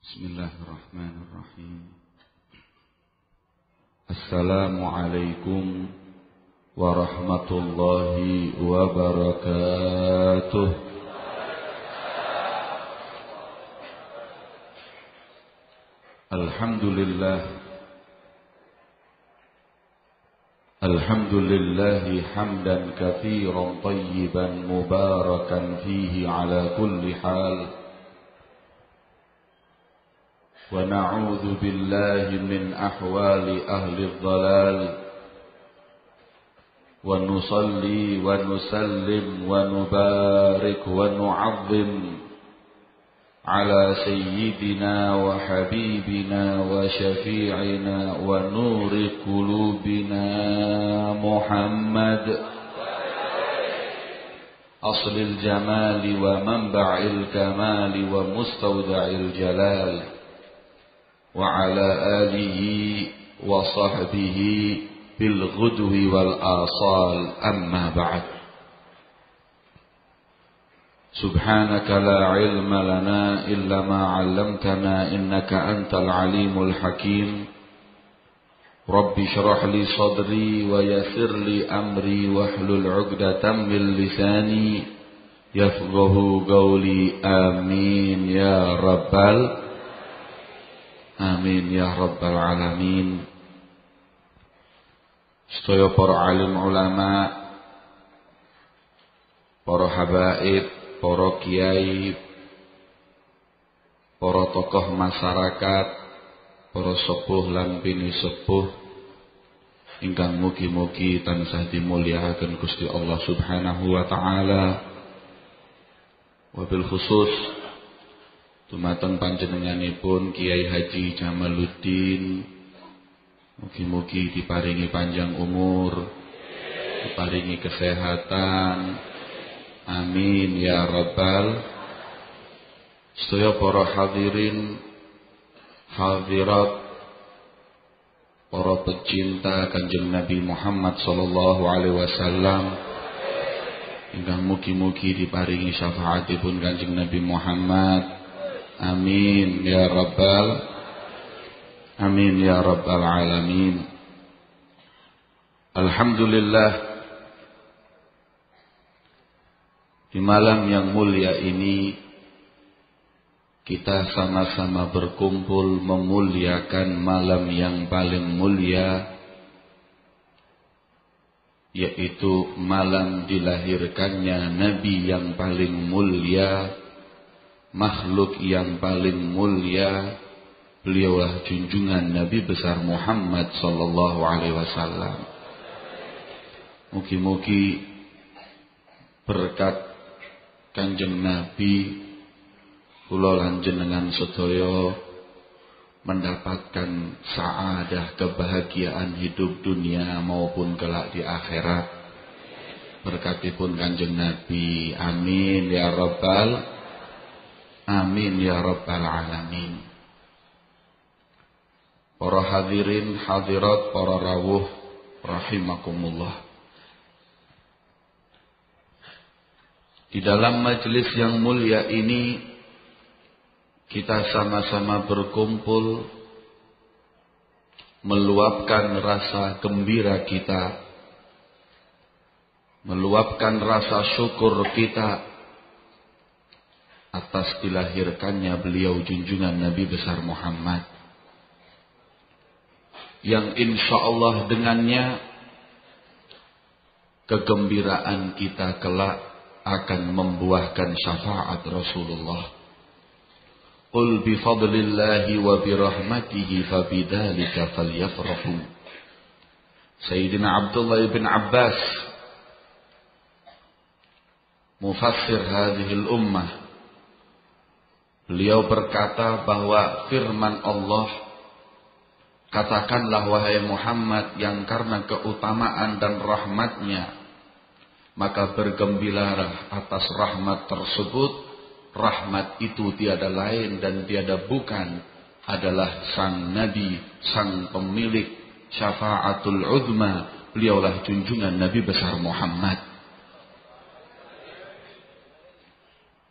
Bismillahirrahmanirrahim. Assalamualaikum warahmatullahi wabarakatuh. Alhamdulillahi hamdan katsiran tayyiban mubarakan fihi ala kulli hal. ونعوذ بالله من أحوال أهل الضلال ونصلي ونسلم ونبارك ونعظم على سيدنا وحبيبنا وشفيعنا ونور قلوبنا محمد أصل الجمال ومنبع الكمال ومستودع الجلال وعلى آله وصحبه بالغدو والآصال أما بعد سبحانك لا علم لنا إلا ما علمتنا إنك أنت العليم الحكيم رب اشرح لي صدري ويسر لي أمري واحلل عقدة من لساني يفقه قولي آمين يا رب Amin ya rabbal alamin. Sedaya para alim ulama, para habaib, para kiai, para tokoh masyarakat, para sepuh lan bini sepuh ingkang mugi-mugi tansah dimulyakaken Gusti Allah Subhanahu wa taala. Wabil khusus dumateng panjenenganipun Kiai Haji Jamaluddin, mugi-mugi diparingi panjang umur, diparingi kesehatan, amin ya rabbal. Sedaya para hadirin hadirat, para pecinta Kanjeng Nabi Muhammad sallallahu alaihi wasallam ingkang mugi-mugi diparingi syafaatipun Kanjeng Nabi Muhammad, amin ya rabbal alamin. Alhamdulillah, di malam yang mulia ini kita sama-sama berkumpul memuliakan malam yang paling mulia, yaitu malam dilahirkannya Nabi yang paling mulia, makhluk yang paling mulia, beliaulah junjungan Nabi besar Muhammad sallallahu alaihi wasallam. Mugi-mugi berkat Kanjeng Nabi kula lan jenengan sedaya mendapatkan saadah, kebahagiaan hidup dunia maupun kelak di akhirat. Berkatipun Kanjeng Nabi, amin ya rabbal amin ya rabbal alamin. Para hadirin hadirat, para rawuh rahimakumullah. Di dalam majelis yang mulia ini kita sama-sama berkumpul meluapkan rasa gembira kita, meluapkan rasa syukur kita atas dilahirkannya beliau junjungan Nabi besar Muhammad, yang insya Allah dengannya kegembiraan kita kelak akan membuahkan syafaat Rasulullah. Qul bifadlillahi wa birahmatihi fabidzalika falyafrahu. Sayyidina Abdullah bin Abbas, mufassir hadhil ummah, beliau berkata bahwa firman Allah, katakanlah wahai Muhammad, yang karena keutamaan dan rahmatnya maka bergembiralah atas rahmat tersebut. Rahmat itu tiada lain dan tiada bukan adalah sang Nabi, sang pemilik syafaatul uzma, beliaulah junjungan Nabi besar Muhammad.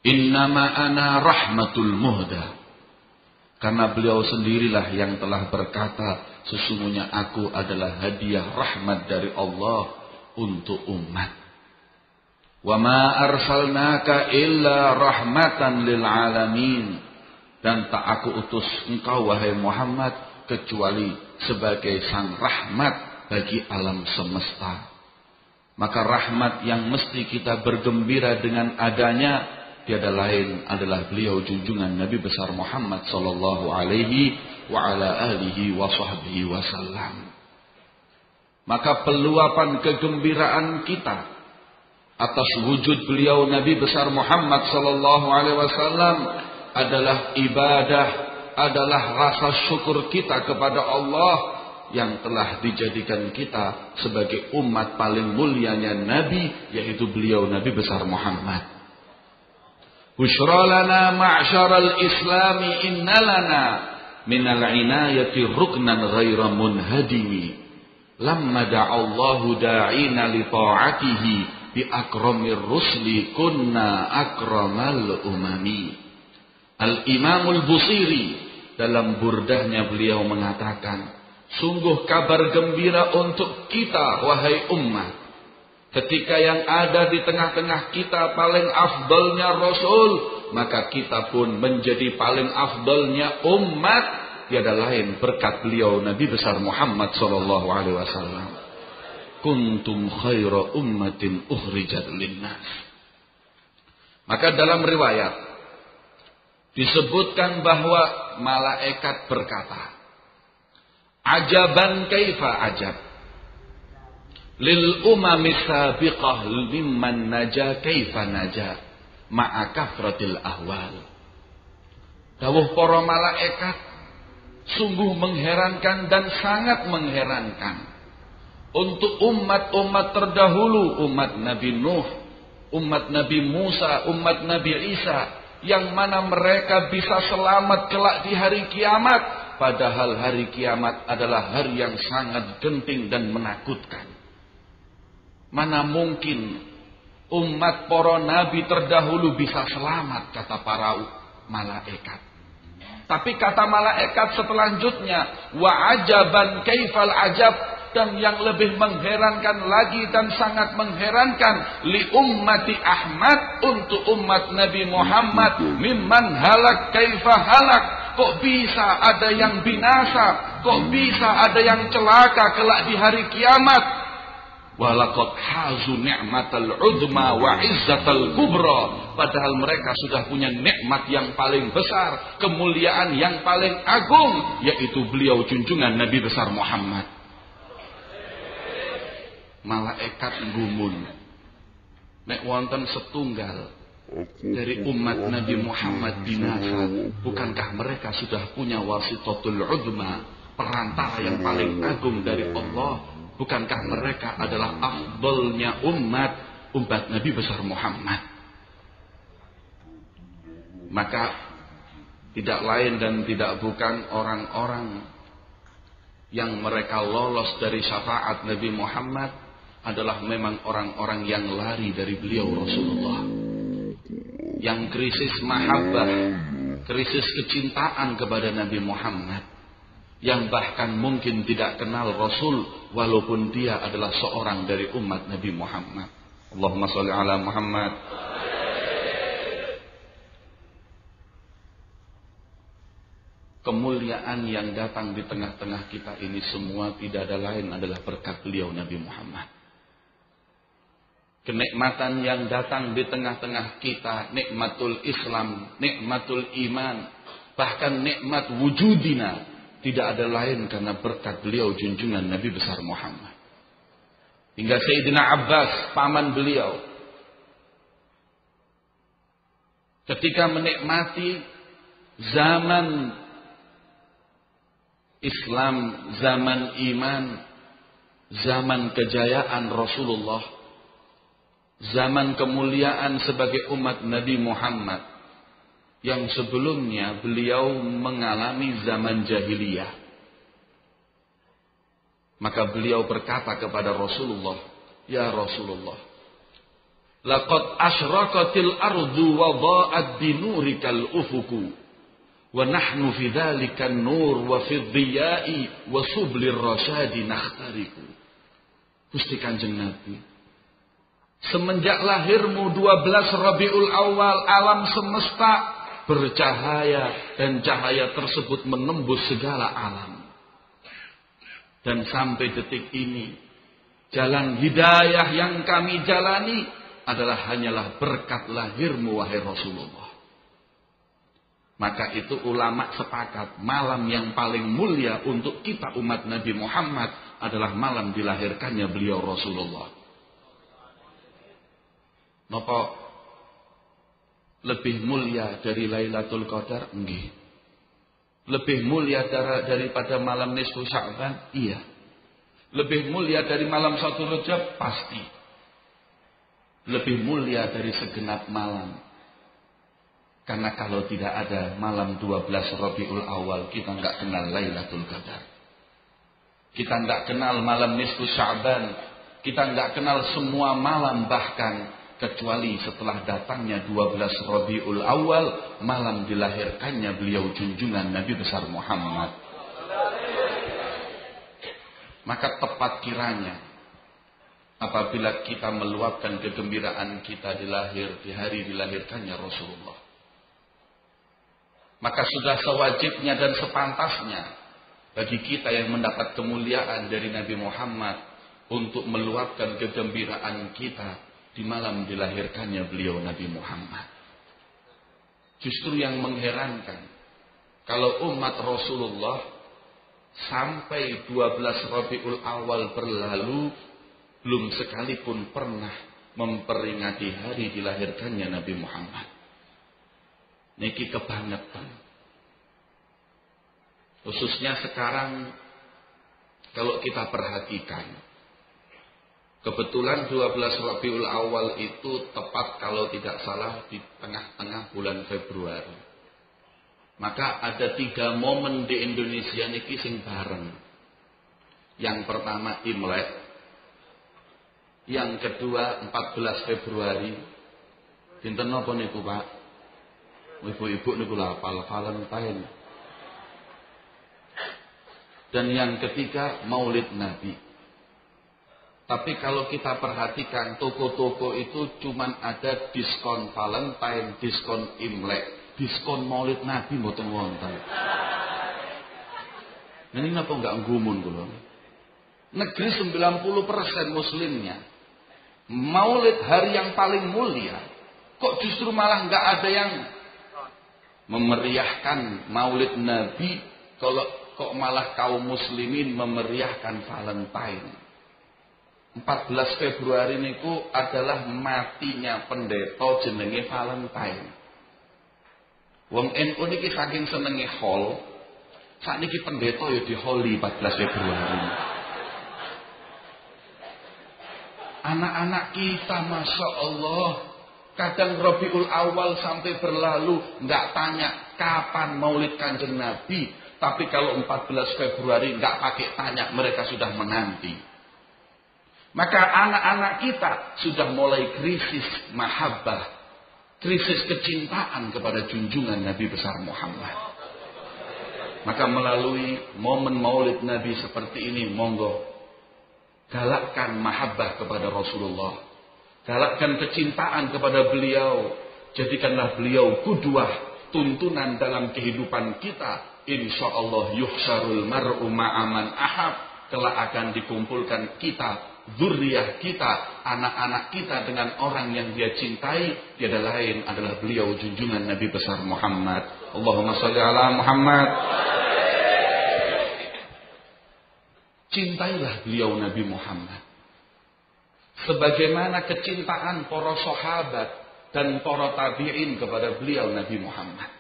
Innama ana rahmatul muhda. Karena beliau sendirilah yang telah berkata, sesungguhnya aku adalah hadiah rahmat dari Allah untuk umat. Wa ma arsalnaka illa rahmatan lil alamin. Dan tak aku utus engkau wahai Muhammad kecuali sebagai sang rahmat bagi alam semesta. Maka rahmat yang mesti kita bergembira dengan adanya tiada lain adalah beliau junjungan Nabi besar Muhammad sallallahu alaihi wa ala alihi wa sahbihi wasallam. Maka peluapan kegembiraan kita atas wujud beliau Nabi besar Muhammad sallallahu alaihi wasallam adalah ibadah, adalah rasa syukur kita kepada Allah yang telah dijadikan kita sebagai umat paling mulianya Nabi, yaitu beliau Nabi besar Muhammad. Bushra lana ma'syaral islami innalana minal inayati ruknan ghaira munhadimi. Lamma da'allahu da'ina li ta'atihi bi akramir rusli kunna akramal umami. Al-Imamul Busiri dalam burdahnya beliau mengatakan, sungguh kabar gembira untuk kita wahai umat. Ketika yang ada di tengah-tengah kita paling afdalnya Rasul, maka kita pun menjadi paling afdalnya umat. Tiada lain berkat beliau Nabi besar Muhammad sallallahu alaihi wasallam. Kuntum khaira ummatin ukhrijat linnas. Maka dalam riwayat disebutkan bahwa malaikat berkata, ajaban kaifa ajab lil umami sabiqah mimman naja kaifa naja ma'a kafratil ahwal. Dawuh para malaikat, sungguh mengherankan dan sangat mengherankan untuk umat-umat terdahulu, umat Nabi Nuh, umat Nabi Musa, umat Nabi Isa, yang mana mereka bisa selamat kelak di hari kiamat, padahal hari kiamat adalah hari yang sangat genting dan menakutkan. Mana mungkin umat para nabi terdahulu bisa selamat, kata para malaikat. Tapi kata malaikat selanjutnya, wa ajaban kaifal ajab, dan yang lebih mengherankan lagi dan sangat mengherankan, li ummati Ahmad, untuk umat Nabi Muhammad, mimman halak kaifa halak. Kok bisa ada yang binasa, kok bisa ada yang celaka kelak di hari kiamat. Walaqad hazu ni'matal uzma wa izzatal kubra. Padahal mereka sudah punya nikmat yang paling besar, kemuliaan yang paling agung, yaitu beliau junjungan Nabi besar Muhammad. Malaikat gumun, nek wonten setunggal dari umat Nabi Muhammad binasa, bukankah mereka sudah punya wasitatul uzma, perantara yang paling agung dari Allah? Bukankah mereka adalah afdalnya umat Nabi besar Muhammad? Maka tidak lain dan tidak bukan orang-orang yang mereka lolos dari syafaat Nabi Muhammad adalah memang orang-orang yang lari dari beliau Rasulullah, yang krisis mahabbah, krisis kecintaan kepada Nabi Muhammad, yang bahkan mungkin tidak kenal Rasul walaupun dia adalah seorang dari umat Nabi Muhammad. Allahumma sholli ala Muhammad. Kemuliaan yang datang di tengah-tengah kita ini semua tidak ada lain adalah berkat beliau Nabi Muhammad. Kenikmatan yang datang di tengah-tengah kita, nikmatul Islam, nikmatul iman, bahkan nikmat wujudina, tidak ada lain karena berkat beliau junjungan Nabi besar Muhammad. Hingga Sayyidina Abbas, paman beliau, ketika menikmati zaman Islam, zaman iman, zaman kejayaan Rasulullah, zaman kemuliaan sebagai umat Nabi Muhammad, yang sebelumnya beliau mengalami zaman jahiliyah, maka beliau berkata kepada Rasulullah, ya Rasulullah, laqad asyraqatil ardu wa dha'at binurikal ufuku Wa nahnu fi dzalika nur wa fi dhiya'i wa sublir rasyadi nakhtariku. Gusti Kanjeng Nabi, semenjak lahirmu 12 Rabiul Awal, alam semesta bercahaya dan cahaya tersebut menembus segala alam. Dan sampai detik ini, jalan hidayah yang kami jalani adalah hanyalah berkat lahirmu wahai Rasulullah. Maka itu ulama sepakat malam yang paling mulia untuk kita umat Nabi Muhammad adalah malam dilahirkannya beliau Rasulullah. Napa lebih mulia dari Lailatul Qadar? Nggih. Lebih mulia daripada malam nisfu Sya'ban? Iya. Lebih mulia dari malam 1 Rajab? Pasti. Lebih mulia dari segenap malam. Karena kalau tidak ada malam 12 Rabiul Awal, kita enggak kenal Lailatul Qadar. Kita enggak kenal malam nisfu Sya'ban. Kita enggak kenal semua malam, bahkan kecuali setelah datangnya 12 Rabiul Awal, malam dilahirkannya beliau junjungan Nabi besar Muhammad. Maka tepat kiranya apabila kita meluapkan kegembiraan kita di hari dilahirkannya Rasulullah. Maka sudah sewajibnya dan sepantasnya bagi kita yang mendapat kemuliaan dari Nabi Muhammad untuk meluapkan kegembiraan kita di malam dilahirkannya beliau Nabi Muhammad. Justru yang mengherankan, kalau umat Rasulullah sampai 12 Rabiul Awal berlalu, belum sekalipun pernah memperingati hari dilahirkannya Nabi Muhammad. Niki kebangetan. Khususnya sekarang kalau kita perhatikan, kebetulan 12 Rabiul Awal itu tepat kalau tidak salah di tengah-tengah bulan Februari. Maka ada 3 momen di Indonesia niki sing bareng. Yang pertama Imlek, yang kedua 14 Februari. Dinten napa niku, Pak? Ibu-ibu niku hafal Valentine. Dan yang ketiga Maulid Nabi. Tapi kalau kita perhatikan, toko-toko itu cuman ada diskon Valentine, diskon Imlek, diskon Maulid Nabi mboten wonten. Ini napa enggak nggumun kula? Negeri 90% muslimnya, Maulid hari yang paling mulia, kok justru malah enggak ada yang memeriahkan Maulid Nabi, kalau kok malah kaum muslimin memeriahkan Valentine. 14 Februari niku adalah matinya pendeta jenenge Valentine. Wong NU niki saking senenge hol, sakniki pendeta ya diholi 14 Februari. Anak-anak kita Masya Allah, kadang Rabiul Awal sampai berlalu nggak tanya kapan Maulid Kanjeng Nabi, tapi kalau 14 Februari nggak pakai tanya, mereka sudah menanti. Maka anak-anak kita sudah mulai krisis mahabbah, krisis kecintaan kepada junjungan Nabi besar Muhammad. Maka melalui momen Maulid Nabi seperti ini, monggo galakkan mahabbah kepada Rasulullah, galakkan kecintaan kepada beliau, jadikanlah beliau qudwah, tuntunan dalam kehidupan kita. Insyaallah yuhsyarul mar'u ma'aman ahab, kelak akan dikumpulkan kita, zuriyah kita, anak-anak kita dengan orang yang dia cintai, tiada lain adalah beliau junjungan Nabi besar Muhammad. Allahumma shalli ala Muhammad. Cintailah beliau Nabi Muhammad sebagaimana kecintaan para sahabat dan para tabi'in kepada beliau Nabi Muhammad.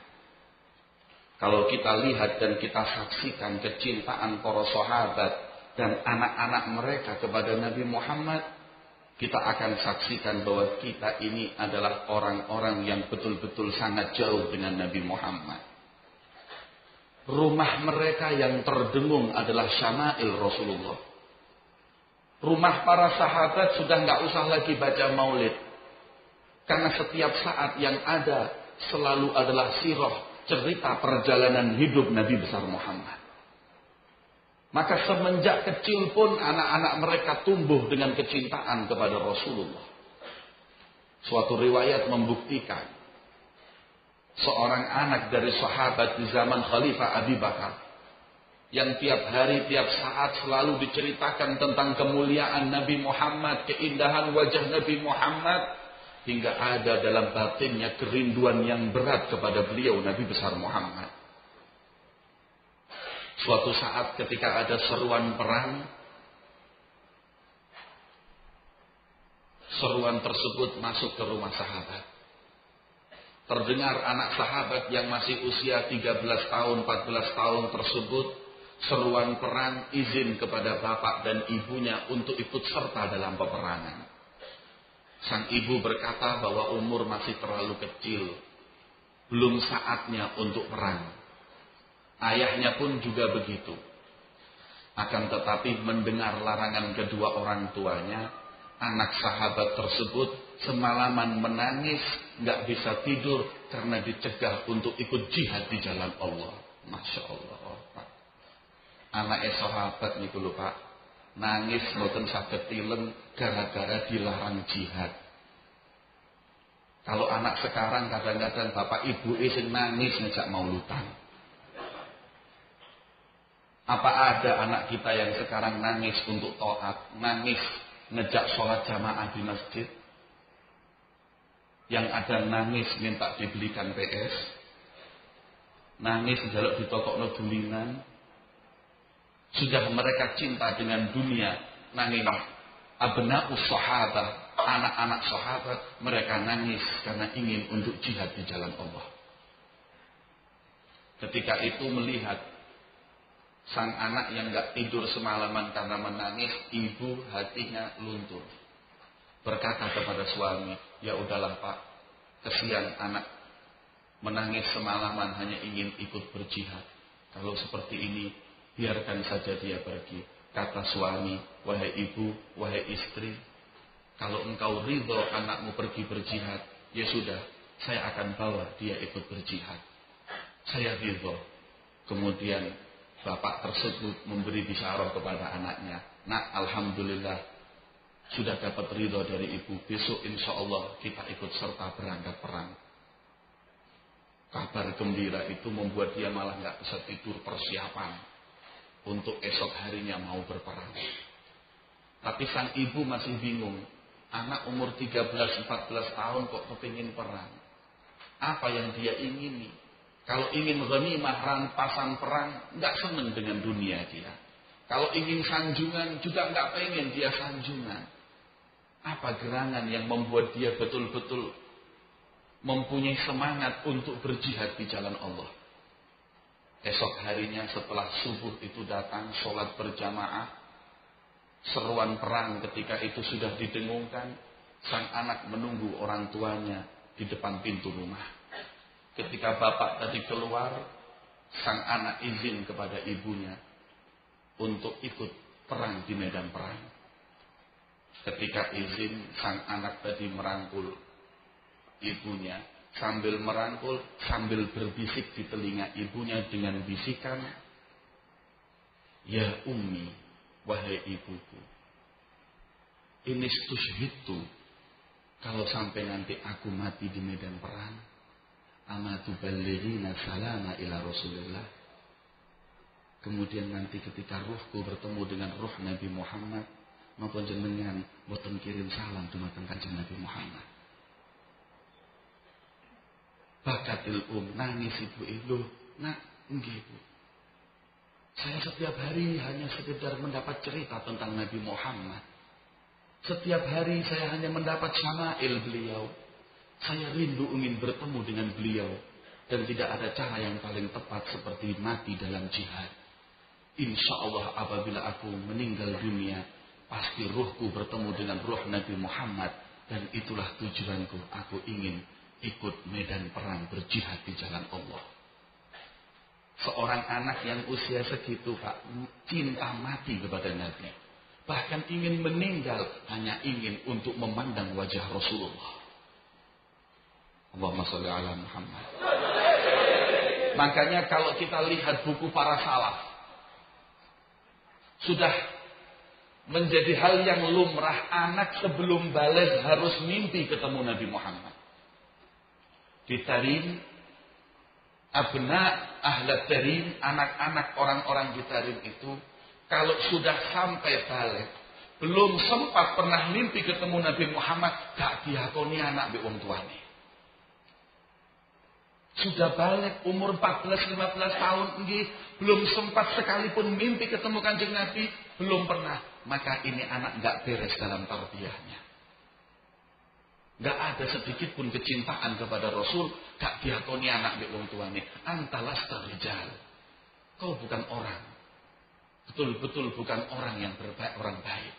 Kalau kita lihat dan kita saksikan kecintaan para sahabat dan anak-anak mereka kepada Nabi Muhammad, kita akan saksikan bahwa kita ini adalah orang-orang yang betul-betul sangat jauh dengan Nabi Muhammad. Rumah mereka yang terdengung adalah syama'il Rasulullah. Rumah para sahabat sudah nggak usah lagi baca maulid, karena setiap saat yang ada selalu adalah sirah, cerita perjalanan hidup Nabi besar Muhammad. Maka semenjak kecil pun anak-anak mereka tumbuh dengan kecintaan kepada Rasulullah. Suatu riwayat membuktikan seorang anak dari sahabat di zaman Khalifah Abi Bakar yang tiap hari, tiap saat selalu diceritakan tentang kemuliaan Nabi Muhammad, keindahan wajah Nabi Muhammad, hingga ada dalam batinnya kerinduan yang berat kepada beliau Nabi besar Muhammad. Suatu saat ketika ada seruan perang, seruan tersebut masuk ke rumah sahabat. Terdengar anak sahabat yang masih usia 13 tahun, 14 tahun tersebut, seruan perang, izin kepada bapak dan ibunya untuk ikut serta dalam peperangan. Sang ibu berkata bahwa umur masih terlalu kecil, belum saatnya untuk perang. Ayahnya pun juga begitu. Akan tetapi mendengar larangan kedua orang tuanya, anak sahabat tersebut semalaman menangis, nggak bisa tidur karena dicegah untuk ikut jihad di jalan Allah. Masya Allah, Pak. Anak sahabat niku lho Pak, nangis mboten saged tilem gara-gara dilarang jihad. Kalau anak sekarang kadang-kadang bapak ibu sing nangis ngejak mauludan. Apa ada anak kita yang sekarang nangis untuk taat, nangis ngejak sholat jamaah di masjid? Yang ada nangis minta dibelikan PS, nangis njaluk ditokokno gulingan. Sudah mereka cinta dengan dunia, nangis. Abna'us sahabat, anak-anak sahabat, mereka nangis karena ingin untuk jihad di jalan Allah. Ketika itu melihat sang anak yang gak tidur semalaman karena menangis, ibu hatinya luntur. Berkata kepada suami, ya udahlah Pak, kesian anak menangis semalaman hanya ingin ikut berjihad. Kalau seperti ini, biarkan saja dia pergi. Kata suami, wahai ibu, wahai istri, kalau engkau ridho anakmu pergi berjihad, ya sudah, saya akan bawa dia ikut berjihad. Saya ridho. Kemudian bapak tersebut memberi bisyarah kepada anaknya, nak, alhamdulillah sudah dapat ridho dari ibu, besok insya Allah kita ikut serta berangkat perang. Kabar gembira itu membuat dia malah gak bisa tidur, persiapan untuk esok harinya mau berperang. Tapi sang ibu masih bingung, anak umur 13-14 tahun kok kepingin perang. Apa yang dia ingini? Kalau ingin ghanimah, rampasan perang, nggak senang dengan dunia dia. Kalau ingin sanjungan, juga nggak pengen dia sanjungan. Apa gerangan yang membuat dia betul-betul mempunyai semangat untuk berjihad di jalan Allah? Esok harinya setelah subuh itu datang, sholat berjamaah, seruan perang ketika itu sudah didengungkan, sang anak menunggu orang tuanya di depan pintu rumah. Ketika bapak tadi keluar, sang anak izin kepada ibunya untuk ikut perang di medan perang. Ketika izin, sang anak tadi merangkul ibunya, sambil merangkul, sambil berbisik di telinga ibunya dengan bisikan, ya ummi, wahai ibuku, ini stushhitu, kalau sampai nanti aku mati di medan perang, amatu ballighina salama ila Rasulillah. Kemudian nanti ketika ruhku bertemu dengan ruh Nabi Muhammad, napa jenengan boten kirim salam dumateng Kanjeng Nabi Muhammad. Bakatil nangis ibu, nak, nggih Bu. Saya setiap hari hanya sekedar mendapat cerita tentang Nabi Muhammad. Setiap hari saya hanya mendapat syama'il beliau. Saya rindu ingin bertemu dengan beliau. Dan tidak ada cara yang paling tepat seperti mati dalam jihad. Insya Allah apabila aku meninggal dunia, pasti ruhku bertemu dengan ruh Nabi Muhammad. Dan itulah tujuanku, aku ingin ikut medan perang berjihad di jalan Allah. Seorang anak yang usia segitu Pak, cinta mati kepada Nabi. Bahkan ingin meninggal hanya ingin untuk memandang wajah Rasulullah. Allahumma sholli ala Muhammad. Makanya kalau kita lihat buku para salaf, sudah menjadi hal yang lumrah anak sebelum balik harus mimpi ketemu Nabi Muhammad. Di Tarim, abna ahlat Tarim, anak-anak orang-orang di Tarim itu, kalau sudah sampai balik, belum sempat pernah mimpi ketemu Nabi Muhammad, gak diakoni anak be wong tuane. Sudah balik umur 14-15 tahun ini, belum sempat sekalipun mimpi ketemu Kanjeng Nabi, belum pernah. Maka ini anak gak beres dalam tarbiyahnya. Gak ada sedikit pun kecintaan kepada Rasul, gak diakoni anak be wong tuane. Antalas terrijal. Kau bukan orang. Betul-betul bukan orang yang berbaik, orang baik.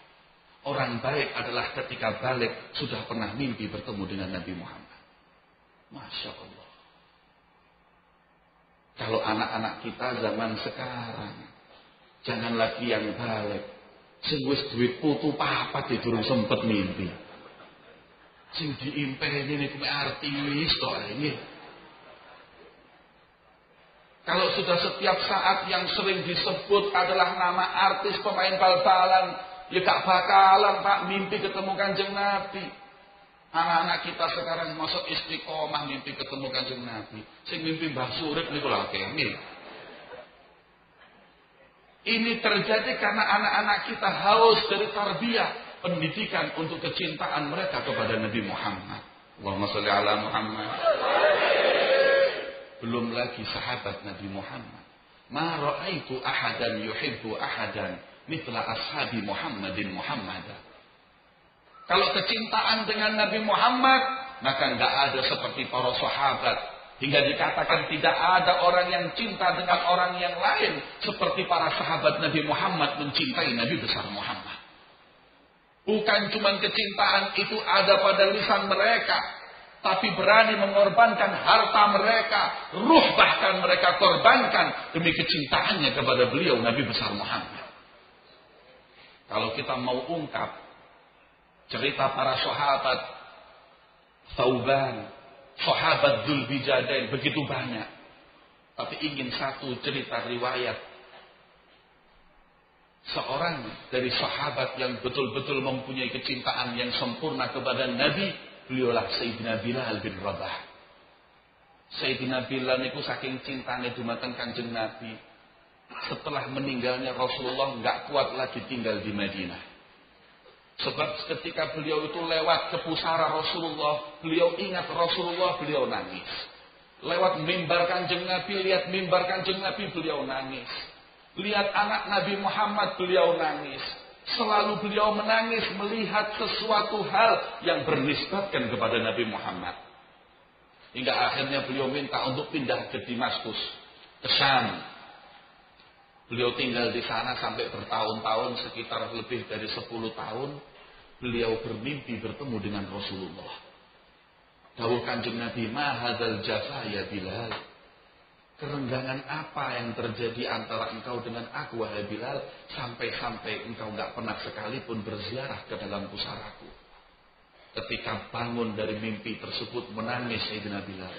Orang baik adalah ketika balik sudah pernah mimpi bertemu dengan Nabi Muhammad. Masya Allah. Kalau anak-anak kita zaman sekarang, jangan lagi yang balik. Sing wis duit putu papat durung sempet mimpi. Sing diimpeni niku artis tok ini. Kalau sudah setiap saat yang sering disebut adalah nama artis pemain bal-balan, ya gak bakalan Pak mimpi ketemu Kanjeng Nabi. Anak-anak kita sekarang masuk istiqomah mimpi ketemu Kanjeng Nabi. Sing mimpi Mbah Surip niku lha kene. Ini terjadi karena anak-anak kita haus dari tarbiyah, pendidikan untuk kecintaan mereka kepada Nabi Muhammad. Allahumma sholli ala Muhammad. Belum lagi sahabat Nabi Muhammad. Ma ra'aitu ahadan yuhibbu ahadan mithla ashabi Muhammadin Muhammadan. Kalau kecintaan dengan Nabi Muhammad, maka enggak ada seperti para sahabat. Hingga dikatakan tidak ada orang yang cinta dengan orang yang lain seperti para sahabat Nabi Muhammad mencintai Nabi besar Muhammad. Bukan cuma kecintaan itu ada pada lisan mereka, tapi berani mengorbankan harta mereka, ruh bahkan mereka korbankan demi kecintaannya kepada beliau Nabi besar Muhammad. Kalau kita mau ungkap cerita para sahabat, Thauban, sahabat Dzulbijadain, begitu banyak. Tapi ingin satu cerita riwayat seorang dari sahabat yang betul-betul mempunyai kecintaan yang sempurna kepada Nabi, beliaulah Sayyidina Bilal bin Rabah. Sayyidina Bilal itu saking cintanya dumateng Kanjeng Nabi, setelah meninggalnya Rasulullah enggak kuat lagi tinggal di Madinah. Sebab ketika beliau itu lewat ke pusara Rasulullah, beliau ingat Rasulullah, beliau nangis. Lewat mimbar Kanjeng Nabi, lihat mimbar Kanjeng Nabi, beliau nangis. Lihat anak Nabi Muhammad, beliau nangis. Selalu beliau menangis melihat sesuatu hal yang bernisbatkan kepada Nabi Muhammad. Hingga akhirnya beliau minta untuk pindah ke Damaskus, ke Syam. Beliau tinggal di sana sampai bertahun-tahun, sekitar lebih dari 10 tahun. Beliau bermimpi bertemu dengan Rasulullah. Dawuh Kanjeng Nabi, "Ma hadzal jafa ya Bilal?" Kerenggangan apa yang terjadi antara engkau dengan aku, wahai Bilal, sampai-sampai engkau enggak pernah sekalipun berziarah ke dalam pusaraku. Ketika bangun dari mimpi tersebut, menangis Sayyidina Bilal.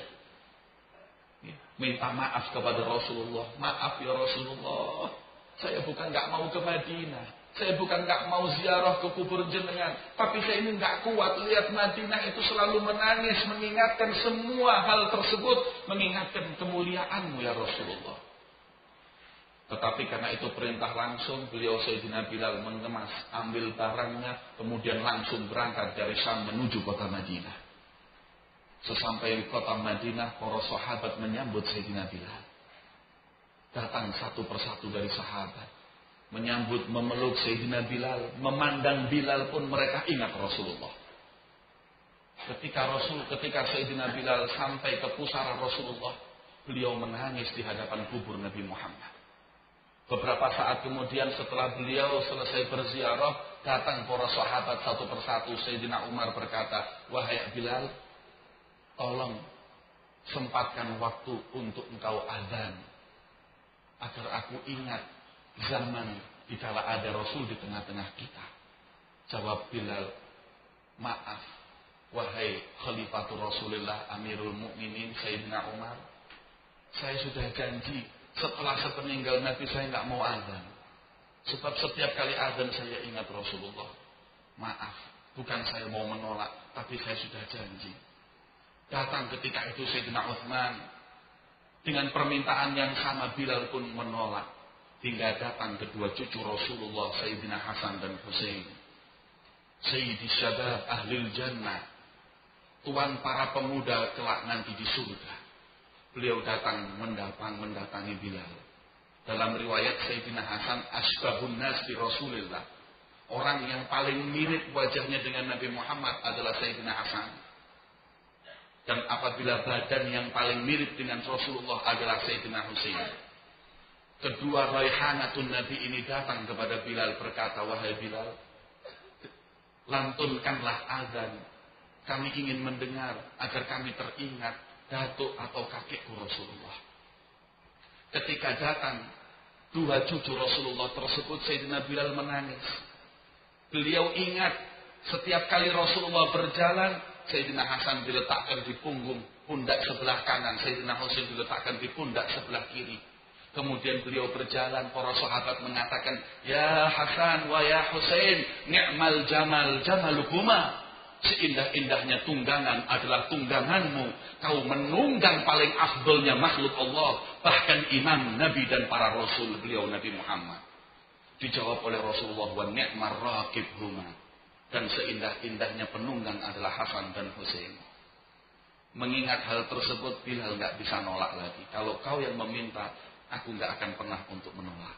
Minta maaf kepada Rasulullah. Maaf ya Rasulullah, saya bukan gak mau ke Madinah, saya bukan gak mau ziarah ke kubur jenengan, tapi saya ini gak kuat lihat Madinah itu selalu menangis, mengingatkan semua hal tersebut, mengingatkan kemuliaanmu ya Rasulullah. Tetapi karena itu perintah langsung, beliau Sayyidina Bilal mengemas, ambil barangnya, kemudian langsung berangkat dari Syam menuju kota Madinah. Sesampai di kota Madinah, para sahabat menyambut Sayyidina Bilal. Datang satu persatu dari sahabat, menyambut, memeluk Sayyidina Bilal, memandang Bilal pun mereka ingat Rasulullah. Ketika Sayyidina Bilal sampai ke pusara Rasulullah, beliau menangis di hadapan kubur Nabi Muhammad. Beberapa saat kemudian setelah beliau selesai berziarah, datang para sahabat satu persatu. Sayyidina Umar berkata, "Wahai Bilal, tolong sempatkan waktu untuk engkau azan, agar aku ingat zaman dikala ada Rasul di tengah-tengah kita." Jawab Bilal, "Maaf, wahai Khalifatul Rasulullah, Amirul Mukminin Sayyidina Umar, Saya sudah janji setelah sepeninggal Nabi saya nggak mau azan. Sebab setiap kali azan saya ingat Rasulullah. Maaf, bukan saya mau menolak, tapi saya sudah janji. Datang ketika itu Sayyidina Utsman dengan permintaan yang sama, Bilal pun menolak. Hingga datang kedua cucu Rasulullah, Sayyidina Hasan dan Husain. Sayyidi Syabab Ahlil Jannah, tuan para pemuda kelak nanti di surga. Beliau datang mendatangi Bilal. Dalam riwayat Sayyidina Hasan, asbahun nas bi Rasulillah. Orang yang paling mirip wajahnya dengan Nabi Muhammad adalah Sayyidina Hasan. Dan apabila badan yang paling mirip dengan Rasulullah adalah Sayyidina Husain. Kedua raihanatun Nabi ini datang kepada Bilal berkata, wahai Bilal, lantunkanlah azan. Kami ingin mendengar agar kami teringat datuk atau kakekku Rasulullah. Ketika datang dua cucu Rasulullah tersebut, Sayyidina Bilal menangis. Beliau ingat setiap kali Rasulullah berjalan, Sayyidina Hasan diletakkan di punggung pundak sebelah kanan, Sayyidina Husain diletakkan di pundak sebelah kiri. Kemudian beliau berjalan, para sahabat mengatakan, ya Hasan wa ya Husain, ni'mal jamal jamalukuma. Seindah-indahnya tunggangan adalah tungganganmu. Kau menunggang paling afdolnya makhluk Allah, bahkan imam Nabi dan para Rasul, beliau Nabi Muhammad. Dijawab oleh Rasulullah, wa ni'mar raqibhuma. Dan seindah-indahnya penunggang adalah Hasan dan Husain. Mengingat hal tersebut, Bilal nggak bisa nolak lagi. Kalau kau yang meminta, aku nggak akan pernah untuk menolak.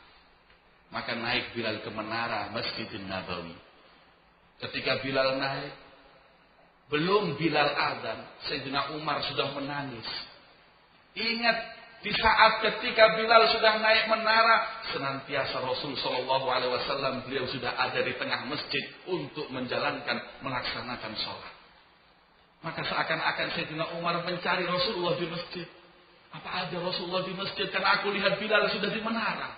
Maka naik Bilal ke menara Masjidin Nabawi. Ketika Bilal naik, belum Bilal azan, Sayyidina Umar sudah menangis. Ingat, di saat ketika Bilal sudah naik menara, senantiasa Rasul SAW beliau sudah ada di tengah masjid untuk melaksanakan sholat. Maka seakan-akan Sayyidina Umar mencari Rasulullah di masjid. Apa ada Rasulullah di masjid? Karena aku lihat Bilal sudah di menara.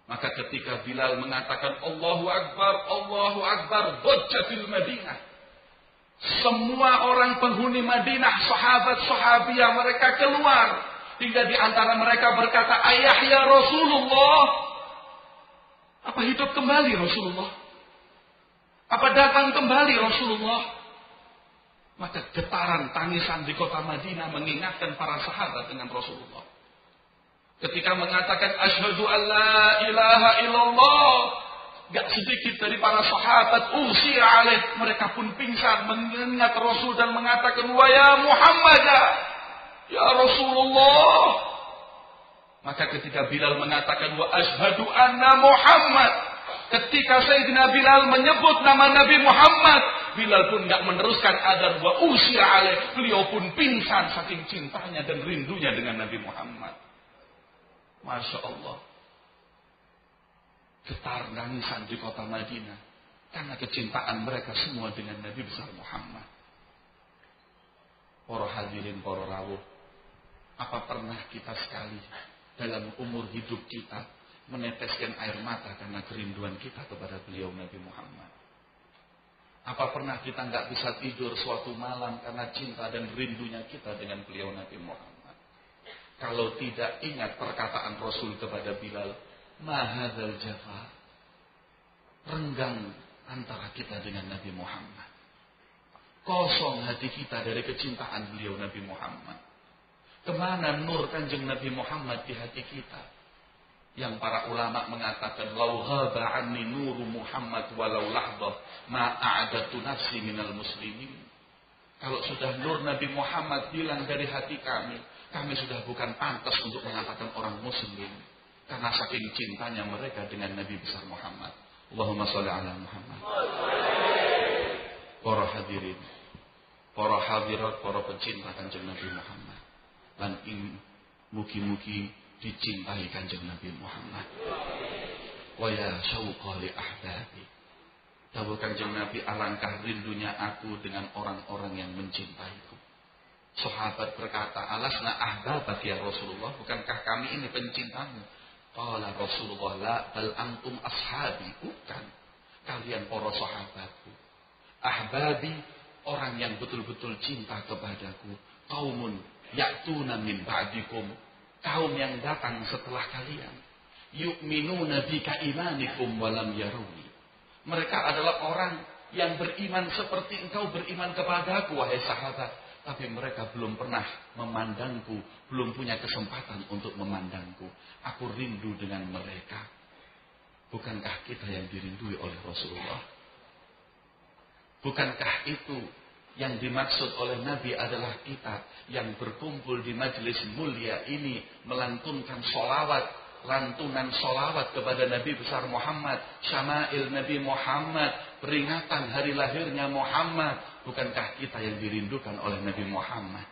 Maka ketika Bilal mengatakan Allahu Akbar, dhajjatil Madinah. Semua orang penghuni Madinah, sahabat-sahabiyah mereka keluar. Hingga di antara mereka berkata, ayah ya Rasulullah. Apa hidup kembali Rasulullah? Apa datang kembali Rasulullah? Maka getaran tangisan di kota Madinah mengingatkan para sahabat dengan Rasulullah. Ketika mengatakan asyhadu an la ilaha illallah, gak sedikit dari para sahabat usir alaih, mereka pun pingsan mengingat Rasul dan mengatakan wa ya Muhammad ya Rasulullah. Maka ketika Bilal mengatakan wa asyhadu anna Muhammad, ketika Sayyidina Bilal menyebut nama Nabi Muhammad, Bilal pun gak meneruskan adab wa usir alaih, beliau pun pingsan saking cintanya dan rindunya dengan Nabi Muhammad. Masya Allah. Getar nangisan di kota Madinah karena kecintaan mereka semua dengan Nabi besar Muhammad. Para hadirin, para rawuh, apa pernah kita sekali dalam umur hidup kita meneteskan air mata karena kerinduan kita kepada beliau Nabi Muhammad? Apa pernah kita nggak bisa tidur suatu malam karena cinta dan rindunya kita dengan beliau Nabi Muhammad? Kalau tidak, ingat perkataan Rasul kepada Bilal, mahadzal jafa, renggang antara kita dengan Nabi Muhammad. Kosong hati kita dari kecintaan beliau Nabi Muhammad. Kemana nur kanjeng Nabi Muhammad di hati kita? Yang para ulama mengatakan, lau ghaba anni nuru Muhammad walau lahdah ma a'adatu nafsi minal muslimin. Kalau sudah nur Nabi Muhammad hilang dari hati kami sudah bukan pantas untuk mengatakan orang muslim. Karena saking cintanya mereka dengan Nabi besar Muhammad. Allahumma sholli ala Muhammad. Para hadirin, para hadirat, para pencinta kanjeng Nabi Muhammad. Dan mugi-mugi dicintai kanjeng Nabi Muhammad. Wa ya syauqa li ahbabi. Dawuh kanjeng Nabi, alangkah rindunya aku dengan orang-orang yang mencintaiku. Sahabat berkata, alasna ahbabak ya Rasulullah, bukankah kami ini pencintamu? Qala Rasulullah, la bal antum ashabi, bukan. Kalian para sahabatku. Ahbabi, orang yang betul-betul cinta kepadaku. Qaumun ya'tuna min ba'dikum, kaum yang datang setelah kalian, yu'minuna bika imanikum walam yaruni. Mereka adalah orang yang beriman seperti engkau beriman kepadaku, wahai sahabat, tapi mereka belum pernah memandangku, belum punya kesempatan untuk memandangku. Aku rindu dengan mereka. Bukankah kita yang dirindui oleh Rasulullah? Bukankah itu yang dimaksud oleh Nabi adalah kita yang berkumpul di majelis mulia ini melantunkan sholawat, lantunan sholawat kepada Nabi besar Muhammad, syama'il Nabi Muhammad, peringatan hari lahirnya Muhammad. Bukankah kita yang dirindukan oleh Nabi Muhammad?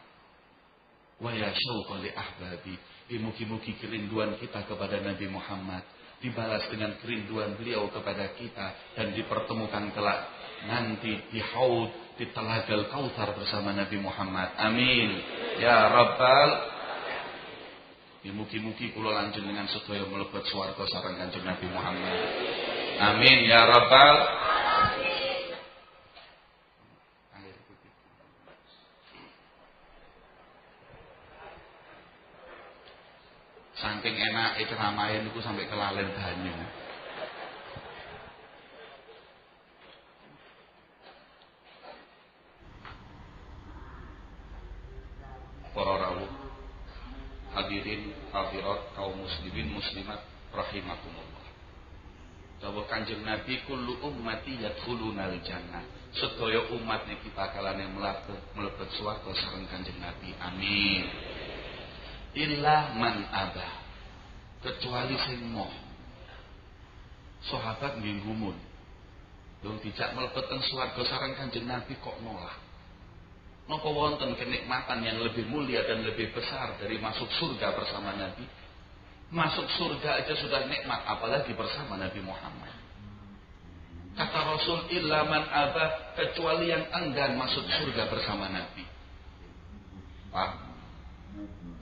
Wa ya syauqa li ahbabi, mugi-mugi kerinduan kita kepada Nabi Muhammad dibalas dengan kerinduan beliau kepada kita dan dipertemukan kelak nanti di haud, di Telagal Kautsar bersama Nabi Muhammad. Amin ya rabbal. Mugi-mugi kula lanjut dengan sedaya mlebet swarga sareng Kanjeng Nabi Muhammad. Amin ya rabbal. Saking enak ceramahe niku sampai kelalen banyu. Para rawuh, hadirin hadirat kaum muslimin muslimat rahimakumullah. Dawuh Kanjeng Nabi, kullu ummati yadkhulunal jannah. Sedaya umat niki bakalane mlebet swarga sareng Kanjeng Nabi. Amin. Illa man abah, kecuali sing moh. Sahabat nggih gumun. Dong dijak mlebet teng swarga sareng Kanjeng Nabi kok nolak. Napa wonten kenikmatan yang lebih mulia dan lebih besar dari masuk surga bersama Nabi? Masuk surga aja sudah nikmat, apalagi bersama Nabi Muhammad. Kata Rasul, illa man abah, kecuali yang enggan masuk surga bersama Nabi. Pak,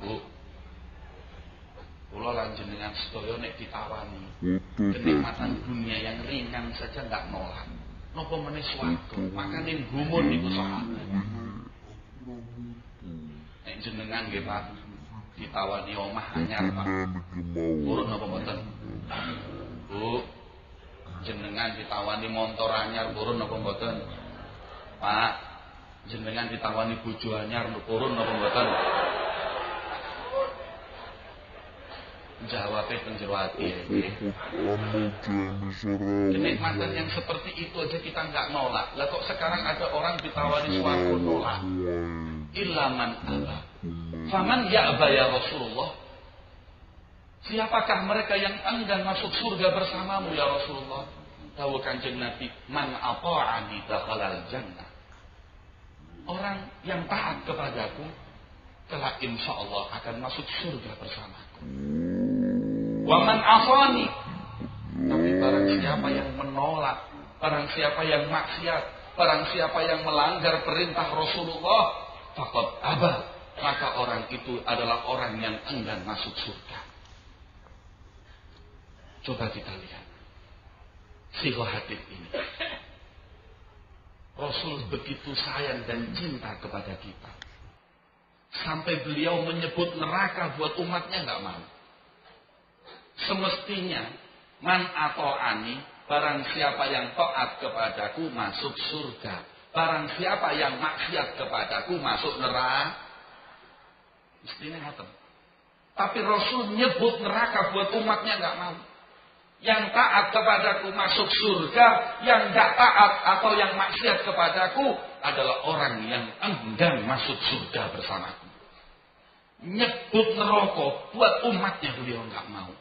Bu, kula lan jenengan sedaya nek ditawani kenikmatan dunia yang ringan saja enggak nolak. Napa meneh swarga? Makane gumun niku sahabat. Nek jenengan nggih Pak ditawani omah anyar Pak, purun napa mboten? Bu, jenengan ditawani montor anyar purun napa mboten? Pak, jenengan ditawani bojo anyar purun napa mboten? Jawabnya penjero ati. Kenikmatan yang seperti itu aja kita nggak nolak. Lah kok sekarang ada orang ditawari swarga nolak? Illa man aba. Faman ya'ba ya Rasulullah. Siapakah mereka yang enggan masuk surga bersamamu ya Rasulullah? Dawuh Kanjeng Nabi, man ata'ani dakhalal jannah. Orang yang taat kepadaku kelak insyaallah akan masuk surga bersamaku. Wa man asani, tapi barang siapa yang menolak, barang siapa yang maksiat, barang siapa yang melanggar perintah Rasulullah, faqad aba, maka orang itu adalah orang yang enggan masuk surga. Coba kita lihat sirah hadis ini. Rasul begitu sayang dan cinta kepada kita, sampai beliau menyebut neraka buat umatnya nggak mau. Semestinya man ata'ani, barang siapa yang taat kepadaku masuk surga, barang siapa yang maksiat kepadaku masuk neraka. Mestinya ngoten. Tapi Rasul nyebut neraka buat umatnya nggak mau. Yang taat kepadaku masuk surga, yang nggak taat atau yang maksiat kepadaku adalah orang yang enggan masuk surga bersamaku. Nyebut neraka buat umatnya beliau nggak mau.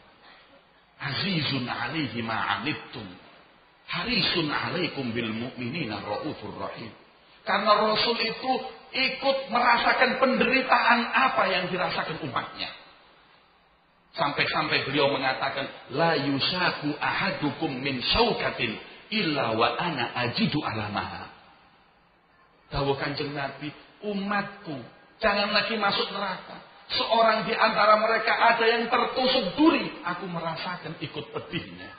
Azizun alaihi ma'anittum, harisun alaikum bil mu'minina raufur rahim. Karena Rasul itu ikut merasakan penderitaan apa yang dirasakan umatnya. Sampai-sampai beliau mengatakan, la yusaku ahadukum min syaukatin illa wa ana ajidu alamaha. Dawuh Kanjeng Nabi, umatku jangan lagi masuk neraka. Seorang di antara mereka ada yang tertusuk duri, aku merasakan ikut pedihnya.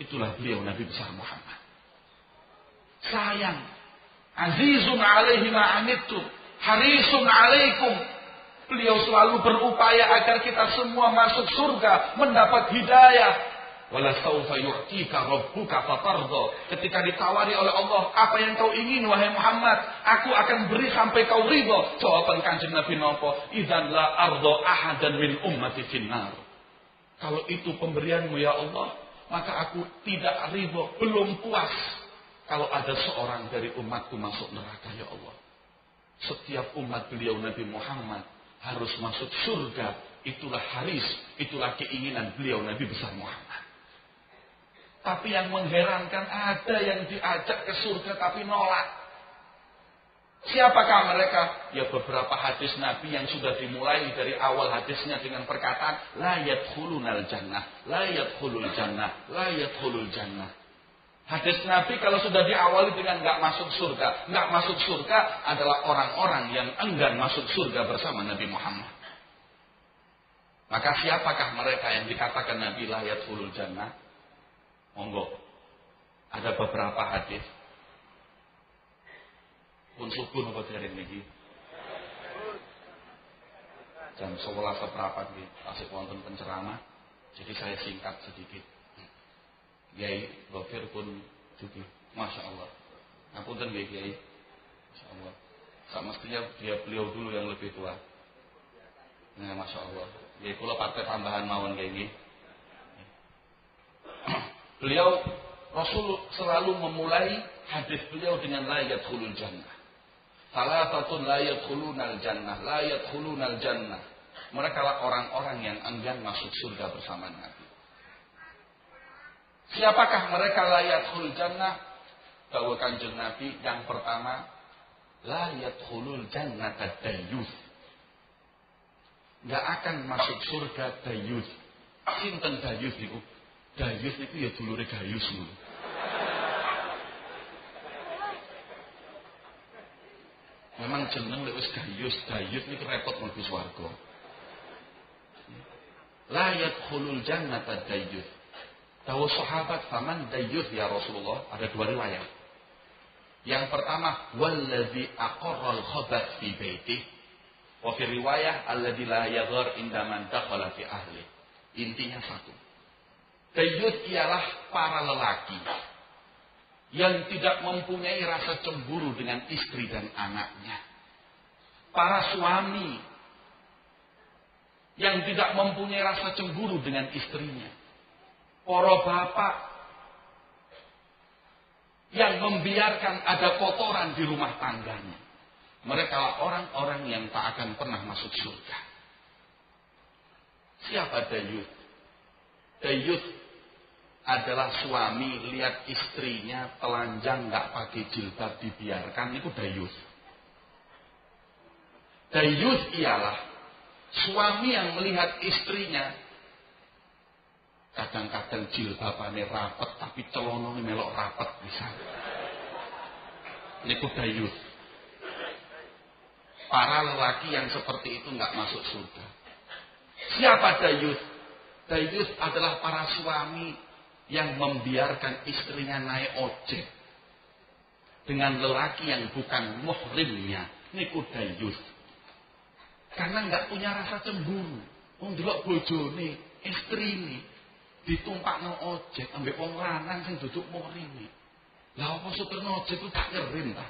Itulah beliau Nabi besar Muhammad. Sayang, azizun alaihi ma'anittum, harisun alaikum. Beliau selalu berupaya agar kita semua masuk surga, mendapat hidayah. Wala sawfa yu'tika rabbuka fatardha. Ketika ditawari oleh Allah, apa yang kau ingin wahai Muhammad, aku akan beri sampai kau ridha. Jawaban Kanjeng Nabi napa? Idzan la arda ahadan min ummati finnar. Kalau itu pemberianmu ya Allah, maka aku tidak ridha, belum puas kalau ada seorang dari umatku masuk neraka ya Allah. Setiap umat beliau Nabi Muhammad harus masuk surga. Itulah haris, itulah keinginan beliau Nabi besar Muhammad. Tapi yang mengherankan, ada yang diajak ke surga tapi nolak. Siapakah mereka? Ya beberapa hadis Nabi yang sudah dimulai dari awal hadisnya dengan perkataan la yadkhulunal jannah, la yadkhulul jannah, la yadkhulul jannah. Hadis Nabi kalau sudah diawali dengan nggak masuk surga adalah orang-orang yang enggan masuk surga bersama Nabi Muhammad. Maka siapakah mereka yang dikatakan Nabi la yadkhulul jannah? Monggo. Ada beberapa hadis. Pun subuh apa dereng niki? Jam 11 seprapat nggih, tasih wonten penceramah. Jadi saya singkat sedikit. Kiai Gofir pun juga, Masya Allah. Ngapunten nggih Kiai, Masya Allah. Semestinya beliau dulu yang lebih tua. Nah, Masya Allah. Kiai kula partai tambahan mawon kayak gini. Beliau Rasul selalu memulai hadis beliau dengan la yadkhulul jannah. Salatatun la yadkhulunal jannah, la yadkhulunal jannah. Mereka lah orang-orang yang enggan masuk surga bersama Nabi. Siapakah mereka la yadkhulul jannah? Bahwa Kanjeng Nabi yang pertama, la yadkhulul jannah dayyus. Enggak akan masuk surga dayyus. Sinten dayyus niku? Dayyus itu ya dulure Gayus lho. Memang jeneng lek wis Gayus, Dayyus niku repot mlebu swarga. La yadkhulul jannata dayyus. Tahu sahabat, faman dayyus ya Rasulullah? Ada dua riwayat. Yang pertama, wallazi aqarral khabath fi baitihi. Wa fi riwayah alladzi la yaghar inda man dakhala fi ahli. Intinya satu. Dayyus ialah para lelaki yang tidak mempunyai rasa cemburu dengan istri dan anaknya. Para suami yang tidak mempunyai rasa cemburu dengan istrinya. Para bapak yang membiarkan ada kotoran di rumah tangganya. Mereka lah orang-orang yang tak akan pernah masuk surga. Siapa dayyus? Dayyus adalah suami lihat istrinya telanjang nggak pakai jilbab dibiarkan, itu dayyus. Dayyus ialah suami yang melihat istrinya kadang-kadang jilbabannya rapet tapi celonone melok rapet misalnya. Niku dayyus. Para lelaki yang seperti itu nggak masuk surga. Siapa dayyus? Dayyus adalah para suami yang membiarkan istrinya naik ojek dengan lelaki yang bukan muhrimnya. Niku dayyus. Karena nggak punya rasa cemburu. Wong delok bojone, istrine ditumpakno ojek ambek wong lanang sing duduk muhrime. Lah apa supir ojek ku gak ngerim ta?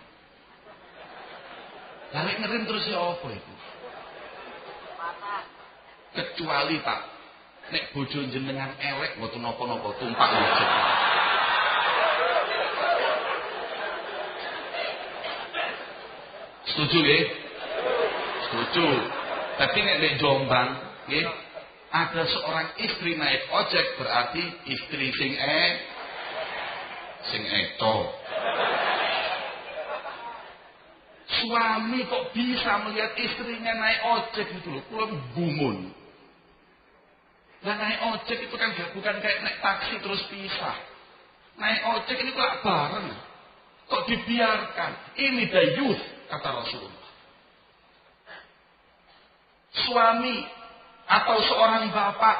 Lah nek ngerim terus ya apa itu? Kecuali tak nek bojo jenengan elek mboten napa-napa tumpak ojek. Setuju nggih? Setuju. Tapi nek di Jombang nggih ada seorang istri naik ojek berarti istri sing eto. Suami kok bisa melihat istrinya naik ojek gitu loh, kula gumun. Nah naik ojek itu kan bukan kayak naik taksi terus pisah. Naik ojek ini kok bareng. Kok dibiarkan? Ini dayyus kata Rasulullah. Suami atau seorang bapak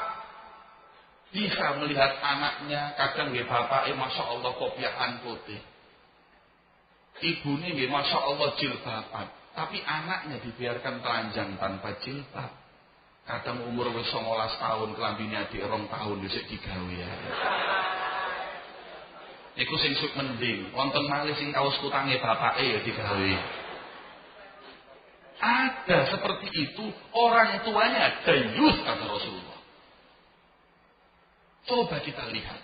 bisa melihat anaknya, kadang nggih bapake Masya Allah kopiahan putih. Ibu ini nggih Masya Allah jilbaban. Tapi anaknya dibiarkan telanjang tanpa jilbab. Kadang umur 19 tahun, kelambine adik 2 tahun dhisik digawe ya. Iku sing suk mending, wonten malih sing kaos kutange bapake ya digawe. Ada seperti itu, orang tuanya dayus kata Rasulullah. Coba kita lihat.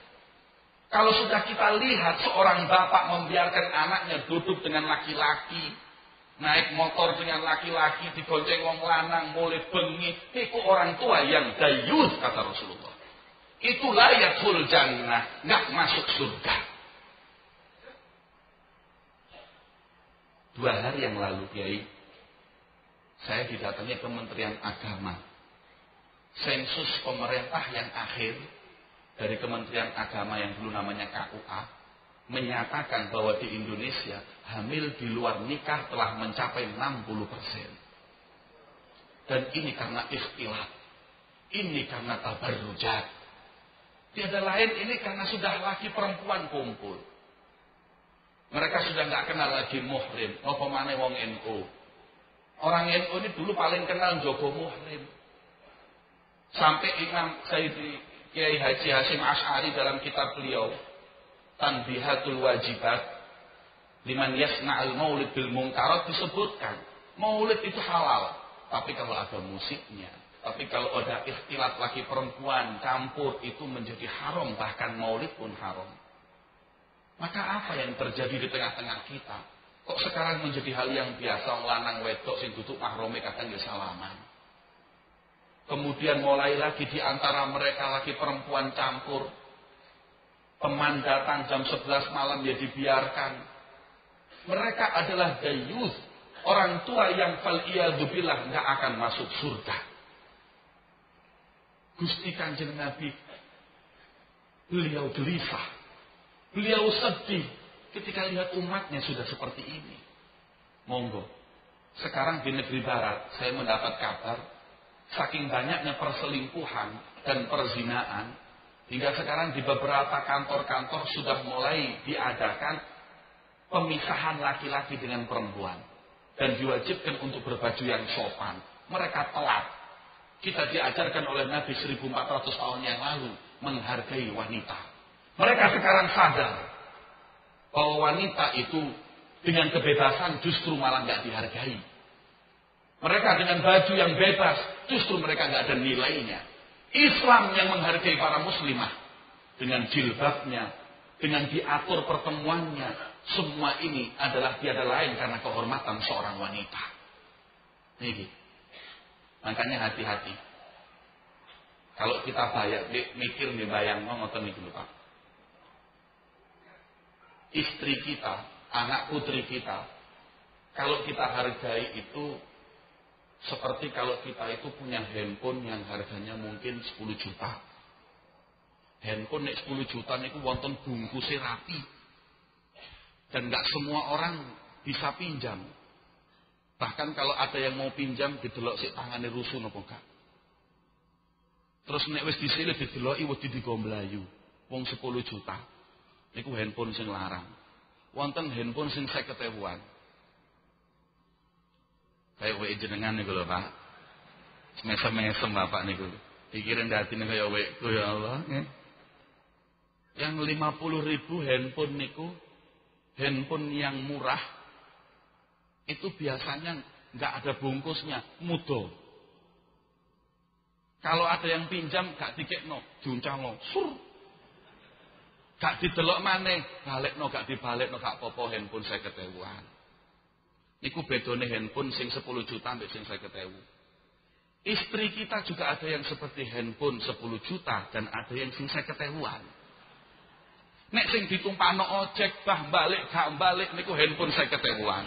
Kalau sudah kita lihat seorang bapak membiarkan anaknya duduk dengan laki-laki, naik motor dengan laki-laki, digonceng wong lanang, mulai bengi, itu orang tua yang dayus kata Rasulullah. Itu layatul jannah, nggak masuk surga. 2 hari yang lalu, Kiai, saya didatangi Kementerian Agama. Sensus pemerintah yang akhir dari Kementerian Agama yang dulu namanya KUA menyatakan bahwa di Indonesia hamil di luar nikah telah mencapai 60%. Dan ini karena ikhtilat. Ini karena tabarrujat. Tiada lain, ini karena sudah laki perempuan kumpul. Mereka sudah nggak kenal lagi muhrim. Apa maneh wong NU. Orang NU ini dulu paling kenal Joko Muhrim. Sampai Imam Sayyidi Kiai Haji Hasyim Asy'ari dalam kitab beliau Tanbihatul Wajibat liman yasna'al maulid bil munkarat disebutkan maulid itu halal, tapi kalau ada musiknya, tapi kalau ada ikhtilat laki perempuan campur itu menjadi haram, bahkan maulid pun haram. Maka apa yang terjadi di tengah-tengah kita? Kok sekarang menjadi hal yang biasa, lanang wedok sing duduk mahrome kadang ya salaman. Kemudian mulai lagi di antara mereka laki perempuan campur. Teman datang jam 11 malam ya dibiarkan. Mereka adalah dayus, orang tua yang fal'iyadzubillah nggak akan masuk surga. Gusti Kanjeng Nabi, beliau gelisah, beliau sedih ketika lihat umatnya sudah seperti ini. Monggo, sekarang di negeri barat saya mendapat kabar, saking banyaknya perselingkuhan dan perzinaan, hingga sekarang di beberapa kantor-kantor sudah mulai diadakan pemisahan laki-laki dengan perempuan. Dan diwajibkan untuk berbaju yang sopan. Mereka telat. Kita diajarkan oleh Nabi 1400 tahun yang lalu menghargai wanita. Mereka sekarang sadar bahwa wanita itu dengan kebebasan justru malah nggak dihargai. Mereka dengan baju yang bebas justru mereka nggak ada nilainya. Islam yang menghargai para muslimah dengan jilbabnya, dengan diatur pertemuannya, semua ini adalah tiada lain karena kehormatan seorang wanita. Ini. Makanya hati-hati. Kalau kita mikir nih bayang ngoten niku lho Pak. Istri kita, anak putri kita, kalau kita hargai itu seperti kalau kita itu punya handphone yang harganya mungkin 10 juta. Handphone nek 10 juta niku wonten bungkusnya rapi. Dan nggak semua orang bisa pinjam. Bahkan kalau ada yang mau pinjam didelok sik tangane rusuh napa enggak. Terus nek wis disilih dideloki wedi digomblayu. Wong 10 juta. Niku handphone sing larang. Wonten handphone sing 50.000-an. Kayak wae jenengan niku lho Pak. Semesem-mesem Bapak niku. Pikiran datine kaya wekku ya Allah, nggih. Yang 50.000 handphone niku, handphone yang murah itu biasanya nggak ada bungkusnya, mudo. Kalau ada yang pinjam gak dikekno, diuncangno, sur. Gak didelok maneh, balekno gak dibalekno gak apa-apa handphone 50.000-an. Niku bedone handphone sing 10 juta ambek sing 50.000. Istri kita juga ada yang seperti handphone 10 juta dan ada yang sing 50.000-an. Nek sing ditumpakno ojek bah balik gak balik niku handphone 50.000-an.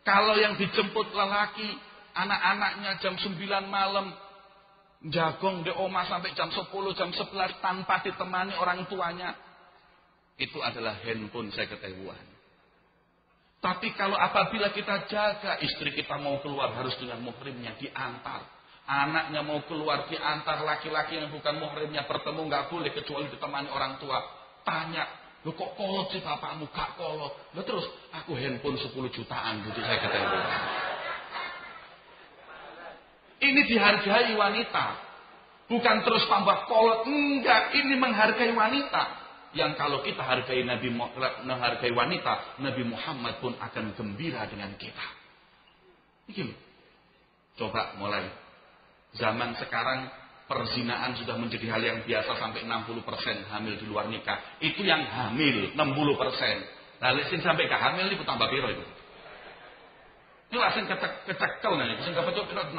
Kalau yang dijemput lelaki, anak-anaknya jam 9 malam jagong di omah sampai jam 10, jam 11 tanpa ditemani orang tuanya, itu adalah handphone 50.000-an. Tapi kalau apabila kita jaga, istri kita mau keluar harus dengan muhrimnya diantar. Anaknya mau keluar diantar, laki-laki yang bukan muhrimnya bertemu nggak boleh kecuali ditemani orang tua. Tanya, Loh kok kolot sih bapakmu? Gak kolot. Loh terus aku handphone 10 jutaan gitu saya katakan. Ini dihargai wanita. Bukan terus tambah kolot. Enggak, ini menghargai wanita. Yang kalau kita menghargai wanita, Nabi Muhammad pun akan gembira dengan kita. Begini. Coba mulai. Zaman sekarang perzinaan sudah menjadi hal yang biasa sampai 60% hamil di luar nikah. Itu yang hamil 60%. Lalu sing sampai ke hamil itu tambah piro itu. Ini langsung kecekel nih, sing kepecuk 60.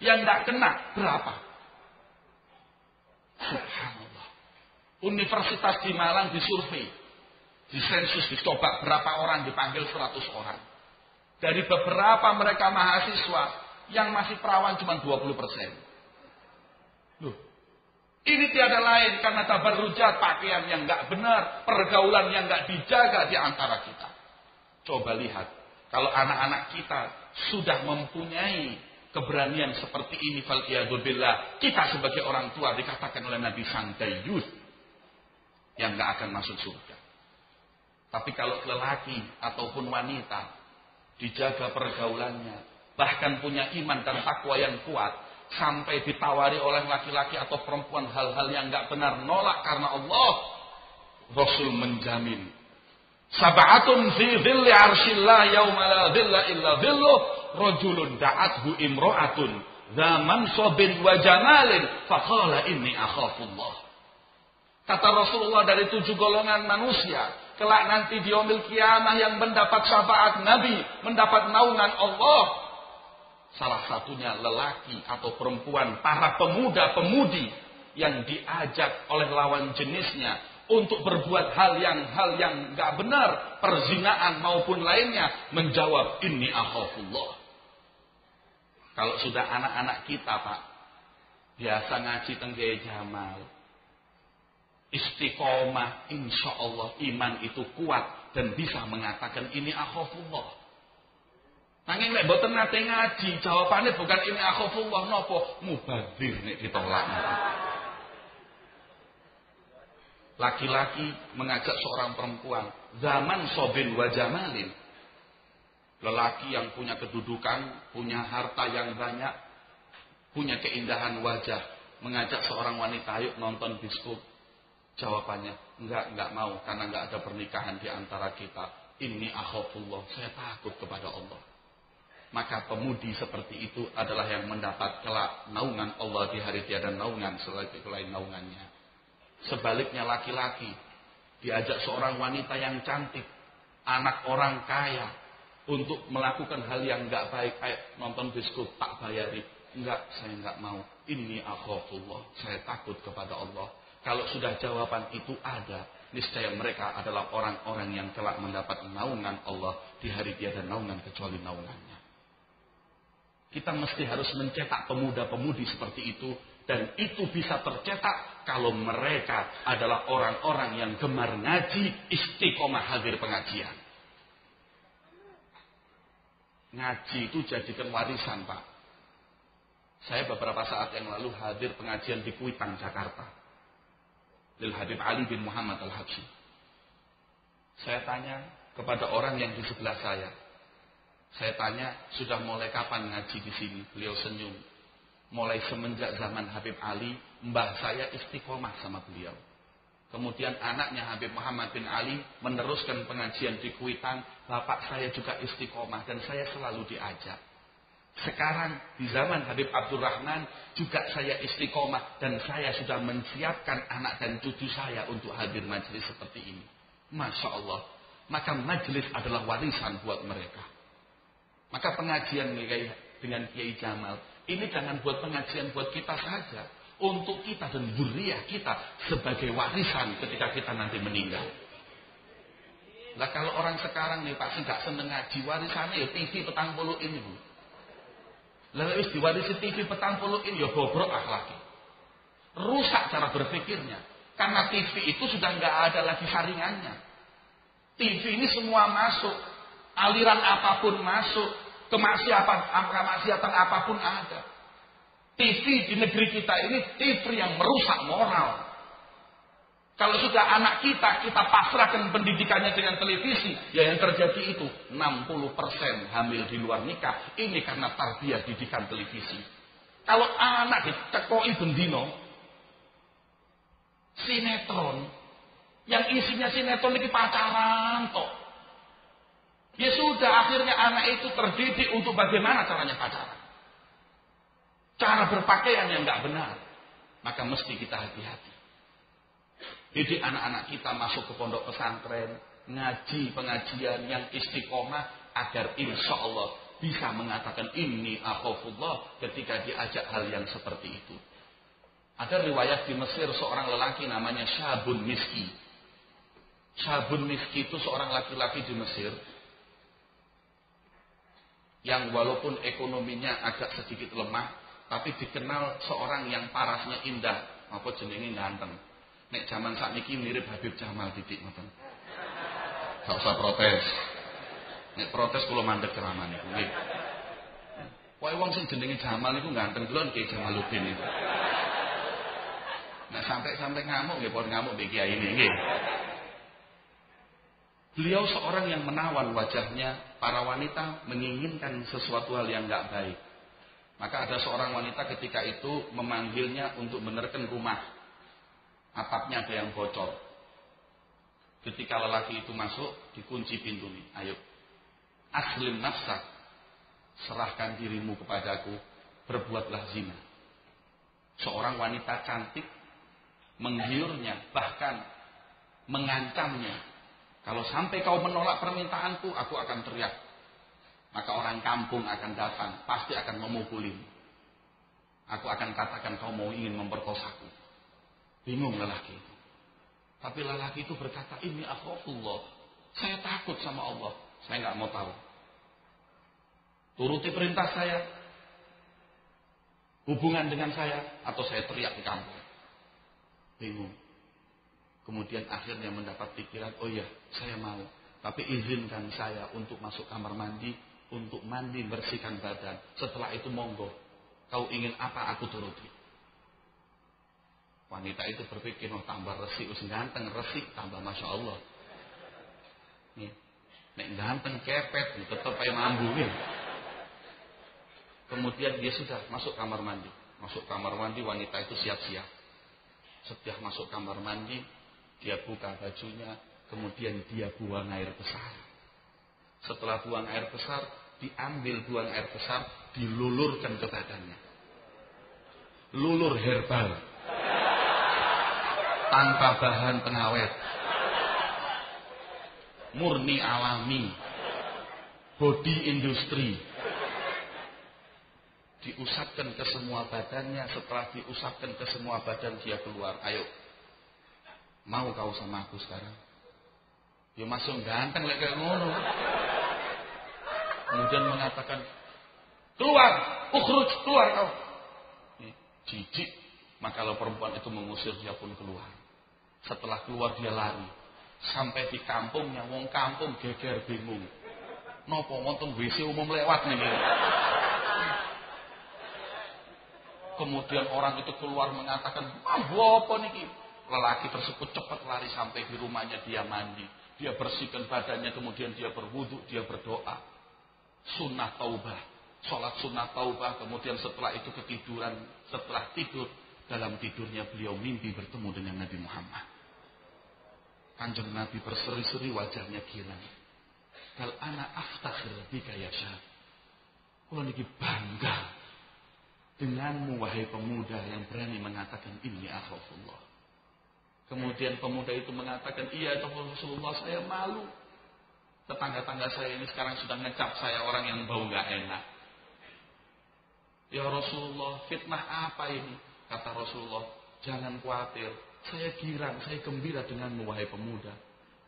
Yang enggak kena berapa? Subhanallah. Universitas di Malang disurvei, disensus, dicoba berapa orang, dipanggil 100 orang. Dari beberapa mereka mahasiswa yang masih perawan cuma 20%. Loh, ini tiada lain karena tabarrujat, pakaian yang enggak benar, pergaulan yang enggak dijaga di antara kita. Coba lihat, kalau anak-anak kita sudah mempunyai keberanian seperti ini, falqiyadzubillah, kita sebagai orang tua dikatakan oleh Nabi Santayus yang enggak akan masuk surga. Tapi kalau lelaki ataupun wanita dijaga pergaulannya, bahkan punya iman dan takwa yang kuat, sampai ditawari oleh laki-laki atau perempuan hal-hal yang enggak benar, nolak karena Allah, Rasul menjamin sab'atun fi dhilli arshillah yauma la dhilla illa dhilluh, rajulun da'athu imra'atun zaman sabin wa jamalin faqala inni akhafullah. Kata Rasulullah, dari 7 golongan manusia kelak nanti di yaumil kiamah yang mendapat syafaat Nabi, mendapat naungan Allah, salah satunya lelaki atau perempuan, para pemuda-pemudi yang diajak oleh lawan jenisnya untuk berbuat hal yang enggak benar, perzinaan maupun lainnya, menjawab inni akhafullah. Kalau sudah anak-anak kita, Pak, biasa ngaji tenggaya Jamal, istiqomah, insya Allah iman itu kuat dan bisa mengatakan ini akhafullah. Nanging lek mboten nate ngaji, jawabannya bukan ini akhafullah napa, mubadzir nek ditolak. Laki-laki mengajak seorang perempuan zaman sobin wa jamalin, lelaki yang punya kedudukan, punya harta yang banyak, punya keindahan wajah, mengajak seorang wanita, ayo nonton bioskop. Jawabannya, enggak mau, karena enggak ada pernikahan di antara kita. Ini akhafullah, saya takut kepada Allah. Maka pemudi seperti itu adalah yang mendapat kelak naungan Allah di hari tiada naungan selain naungannya. Sebaliknya laki-laki diajak seorang wanita yang cantik, anak orang kaya, untuk melakukan hal yang enggak baik, kayak nonton bioskop tak bayari. Enggak, saya enggak mau. Ini akhafullah, saya takut kepada Allah. Kalau sudah jawaban itu ada, niscaya mereka adalah orang-orang yang kelak mendapat naungan Allah di hari tiada naungan kecuali naungannya. Kita mesti harus mencetak pemuda-pemudi seperti itu, dan itu bisa tercetak kalau mereka adalah orang-orang yang gemar ngaji, istiqomah hadir pengajian. Ngaji itu jadikan warisan, Pak. Saya beberapa saat yang lalu hadir pengajian di Kuitang, Jakarta. Lil Habib Ali bin Muhammad Al-Habsyi. Saya tanya kepada orang yang di sebelah saya. Saya tanya, sudah mulai kapan ngaji di sini? Beliau senyum. Mulai semenjak zaman Habib Ali, mbah saya istiqomah sama beliau. Kemudian anaknya Habib Muhammad bin Ali meneruskan pengajian di Kuitang. Bapak saya juga istiqomah dan saya selalu diajak. Sekarang di zaman Habib Abdurrahman juga saya istiqomah dan saya sudah menyiapkan anak dan cucu saya untuk hadir majelis seperti ini. Masya Allah. Maka majelis adalah warisan buat mereka. Maka pengajian dengan Kiai Jamal ini jangan buat pengajian buat kita saja, untuk kita dan zuriyah kita sebagai warisan ketika kita nanti meninggal. Lah kalau orang sekarang nih Pak nggak seneng ngaji, warisannya ya TV petang puluh ini Bu. Lalu wis diwarisi TV petang puluh ini ya bobrok akhlaknya. Rusak cara berpikirnya. Karena TV itu sudah nggak ada lagi saringannya. TV ini semua masuk, aliran apapun masuk, kemaksiatan apapun ada. TV di negeri kita ini TV yang merusak moral. Kalau sudah anak kita pasrahkan pendidikannya dengan televisi, ya yang terjadi itu 60% hamil di luar nikah. Ini karena tarbiyah didikan televisi. Kalau anak ditekoi bendino, sinetron, yang isinya sinetron ini pacaran toh. Ya sudah, akhirnya anak itu terdidik untuk bagaimana caranya pacaran. Cara berpakaian yang nggak benar. Maka mesti kita hati-hati. Didik anak-anak kita masuk ke pondok pesantren, ngaji pengajian yang istiqomah agar insya Allah bisa mengatakan inni akhafullah ketika diajak hal yang seperti itu. Ada riwayat di Mesir seorang lelaki namanya Syabun Miski. Syabun Miski itu seorang laki-laki di Mesir yang walaupun ekonominya agak sedikit lemah, tapi dikenal seorang yang parasnya indah, apa jenenge ganteng. Nek zaman sakniki mirip Habib Jamal titik ngoten. Gak usah protes. Nek protes kula mandeg ceramah niku nggih. Pokoke wong sing jenenge Jamal niku ganteng delon Ki Jamaluddin itu. Nah sampai ngamuk nggih pon ngamuk mbek kiai ini nggih. Beliau seorang yang menawan wajahnya, para wanita menginginkan sesuatu hal yang enggak baik. Maka ada seorang wanita ketika itu memanggilnya untuk menerken rumah. Atapnya ada yang bocor. Ketika lelaki itu masuk, dikunci pintu nih. Ayo, aslim nafsak, serahkan dirimu kepadaku, berbuatlah zina. Seorang wanita cantik, menggiurnya, bahkan mengancamnya. Kalau sampai kau menolak permintaanku, aku akan teriak. Maka orang kampung akan datang, pasti akan memukulimu. Aku akan katakan kau mau ingin memperkosaku. Bingung lelaki itu. Tapi lelaki itu berkata, ini akhafullah. Saya takut sama Allah. Saya nggak mau tahu. Turuti perintah saya. Hubungan dengan saya. Atau saya teriak di kampung. Bingung. Kemudian akhirnya mendapat pikiran, oh ya saya mau. Tapi izinkan saya untuk masuk kamar mandi. Untuk mandi bersihkan badan. Setelah itu monggo. Kau ingin apa aku turuti. Wanita itu berpikir, oh tambah resik, ganteng resik, tambah masya Allah. Nih, nek ganteng kepet, tetap aja mambu nih. Kemudian dia sudah masuk kamar mandi. Masuk kamar mandi, wanita itu siap-siap. Setelah masuk kamar mandi, dia buka bajunya, kemudian dia buang air besar. Setelah buang air besar, diambil buang air besar, dilulurkan ke badannya. Lulur herbal. Tanpa bahan pengawet. Murni alami. Body industri. Diusapkan ke semua badannya. Setelah diusapkan ke semua badan, dia keluar. Ayo. Mau kau sama aku sekarang? Ya masuk ganteng kayak ngono. Kemudian mengatakan, keluar, ukhruj, keluar kau. Jijik. Maka kalau perempuan itu mengusir, dia pun keluar. Setelah keluar dia lari. Sampai di kampungnya, wong kampung geger bingung. Nopo wonten WC umum lewat nih. Kemudian orang itu keluar mengatakan, apa niki? Lelaki tersebut cepat lari sampai di rumahnya, dia mandi. Dia bersihkan badannya, kemudian dia berwudu, dia berdoa. Sunnah taubah. Sholat sunnah taubah. Kemudian setelah itu ketiduran. Setelah tidur, dalam tidurnya beliau mimpi bertemu dengan Nabi Muhammad. Kanjeng Nabi berseri-seri, wajahnya girang. Kal ana aftakhir bika ya syab. Kula niki bangga denganmu wahai pemuda yang berani mengatakan inni akhafullah. Kemudian pemuda itu mengatakan, iya Rasulullah, saya malu. Tetangga-tangga saya ini sekarang sudah ngecap saya orang yang bau gak enak. Ya Rasulullah, fitnah apa ini? Kata Rasulullah, jangan khawatir. Saya girang, saya gembira denganmu wahai pemuda.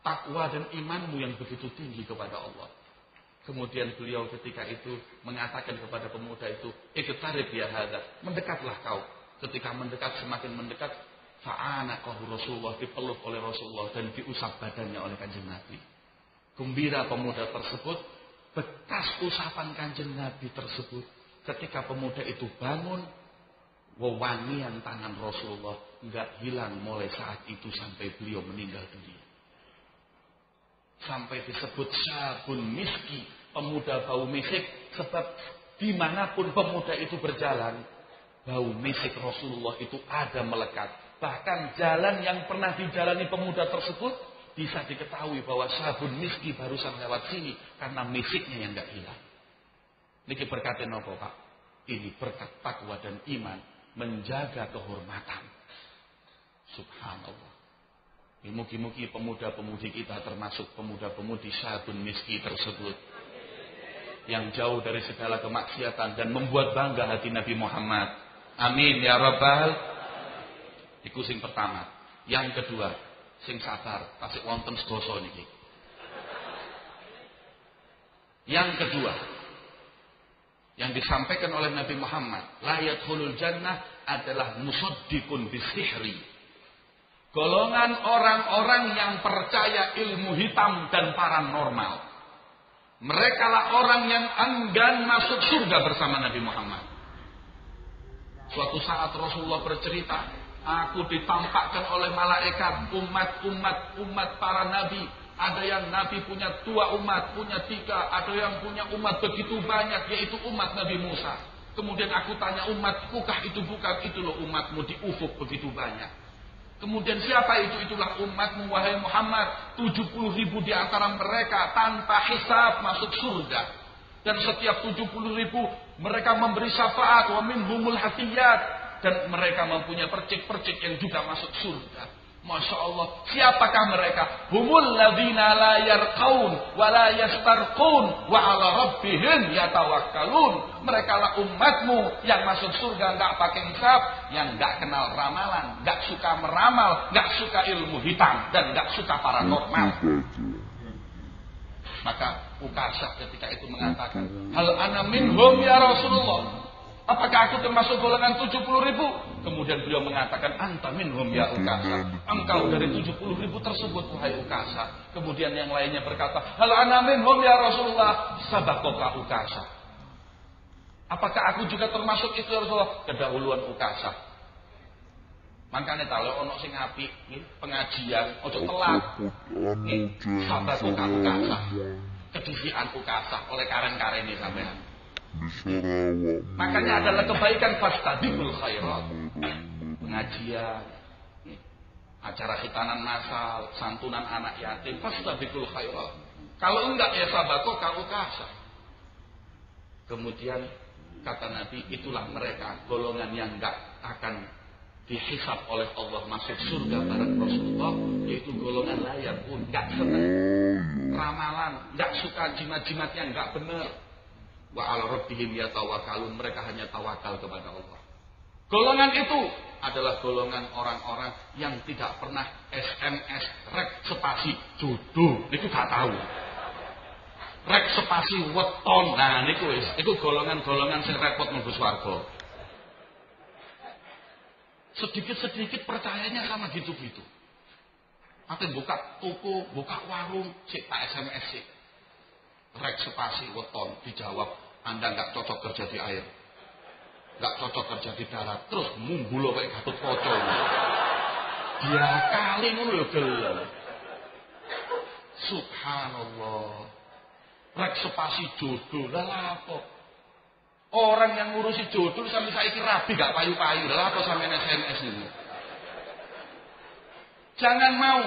Takwa dan imanmu yang begitu tinggi kepada Allah. Kemudian beliau ketika itu mengatakan kepada pemuda itu, iqtarib ya hadza, mendekatlah kau. Ketika mendekat, semakin mendekat, fa'anaqahu Rasulullah, dipeluk oleh Rasulullah dan diusap badannya oleh Kanjeng Nabi. Gembira pemuda tersebut, bekas usapan Kanjeng Nabi tersebut. Ketika pemuda itu bangun, wewangian tangan Rasulullah nggak hilang mulai saat itu sampai beliau meninggal dunia. Sampai disebut syabun miski, pemuda bau misik, sebab dimanapun pemuda itu berjalan, bau misik Rasulullah itu ada melekat. Bahkan jalan yang pernah dijalani pemuda tersebut bisa diketahui bahwa syabun miski barusan lewat sini karena misiknya yang nggak hilang. Niki berkatin apa Pak? Ini berkat takwa dan iman menjaga kehormatan. Subhanallah. Mugi-mugi pemuda-pemudi kita termasuk pemuda-pemudi syabun miski tersebut yang jauh dari segala kemaksiatan dan membuat bangga hati Nabi Muhammad. Amin ya rabbal. Iku sing pertama. Yang kedua, sing sabar, tasik wonten sedoso niki. Yang kedua, yang disampaikan oleh Nabi Muhammad, la yadkhulul jannah adalah musaddiqun bisihri. Golongan orang-orang yang percaya ilmu hitam dan paranormal. Mereka lah orang yang enggan masuk surga bersama Nabi Muhammad. Suatu saat Rasulullah bercerita, aku ditampakkan oleh malaikat umat para nabi. Ada yang nabi punya 2 umat, punya 3. Ada yang punya umat begitu banyak, yaitu umat Nabi Musa. Kemudian aku tanya umatkukah itu? Bukan, itu loh umatmu di ufuk begitu banyak. Kemudian siapa itu? Itulah umatmu wahai Muhammad. 70.000 di antara mereka tanpa hisab masuk surga. Dan setiap 70.000 mereka memberi syafaat. Wa minhumul hafiyat. Dan mereka mempunyai percik-percik yang juga masuk surga. Masya Allah. Siapakah mereka? Humul ladhina la yarqaun wa la yastarqun wa ala rabbihim yatawakkalun. Mereka lah umatmu yang masuk surga nggak pakai hisab, yang nggak kenal ramalan, nggak suka meramal, nggak suka ilmu hitam dan nggak suka paranormal. Maka Ukasah ketika itu mengatakan, hal ana minhum ya Rasulullah. Apakah aku termasuk golongan 70.000? Kemudian beliau mengatakan, anta minhum ya Ukasah. Engkau dari 70.000 tersebut wahai Ukasah. Kemudian yang lainnya berkata, hal ana minhum ya Rasulullah. Sabakoka Ukasah. Apakah aku juga termasuk itu ya Rasulullah? Kedahuluan Ukasah. Makanya kalau ono sing apik pengajian ojo telat. Sabakoka Ukasah. Kedisian Ukasah oleh karen-karen ini sampean. Makanya adalah kebaikan fastabiqul khairat. Pengajian, acara khitanan masal, santunan anak yatim, fastabiqul khairat. Kalau enggak ya sabako kau kasah. Kemudian kata Nabi, itulah mereka golongan yang enggak akan dihisab oleh Allah masuk surga bareng Rasulullah, yaitu golongan layar pun enggak senang ramalan, enggak suka jimat-jimat yang enggak benar. Wa ala rabbihim yatawakkalun, mereka hanya tawakal kepada Allah. Golongan itu adalah golongan orang-orang yang tidak pernah SMS rek spasi jodoh, niku gak tahu. Rek spasi weton, nah niku wis, iku golongan-golongan sing repot mlebu swarga. Sedikit-sedikit percayanya sama gitu-gitu. Ate buka toko, buka warung, sik tak SMS sik. Rek spasi weton, dijawab, Anda nggak cocok kerja di air, nggak cocok kerja di darat, terus mumbulo kayak Gatot Kaca. Dia kali ngono lho gel. Subhanallah. Rek spasi jodoh, lah apa? Orang yang ngurusi jodoh sampai saiki rabi gak payu-payu, lah apa sampean SMS ini? Jangan mau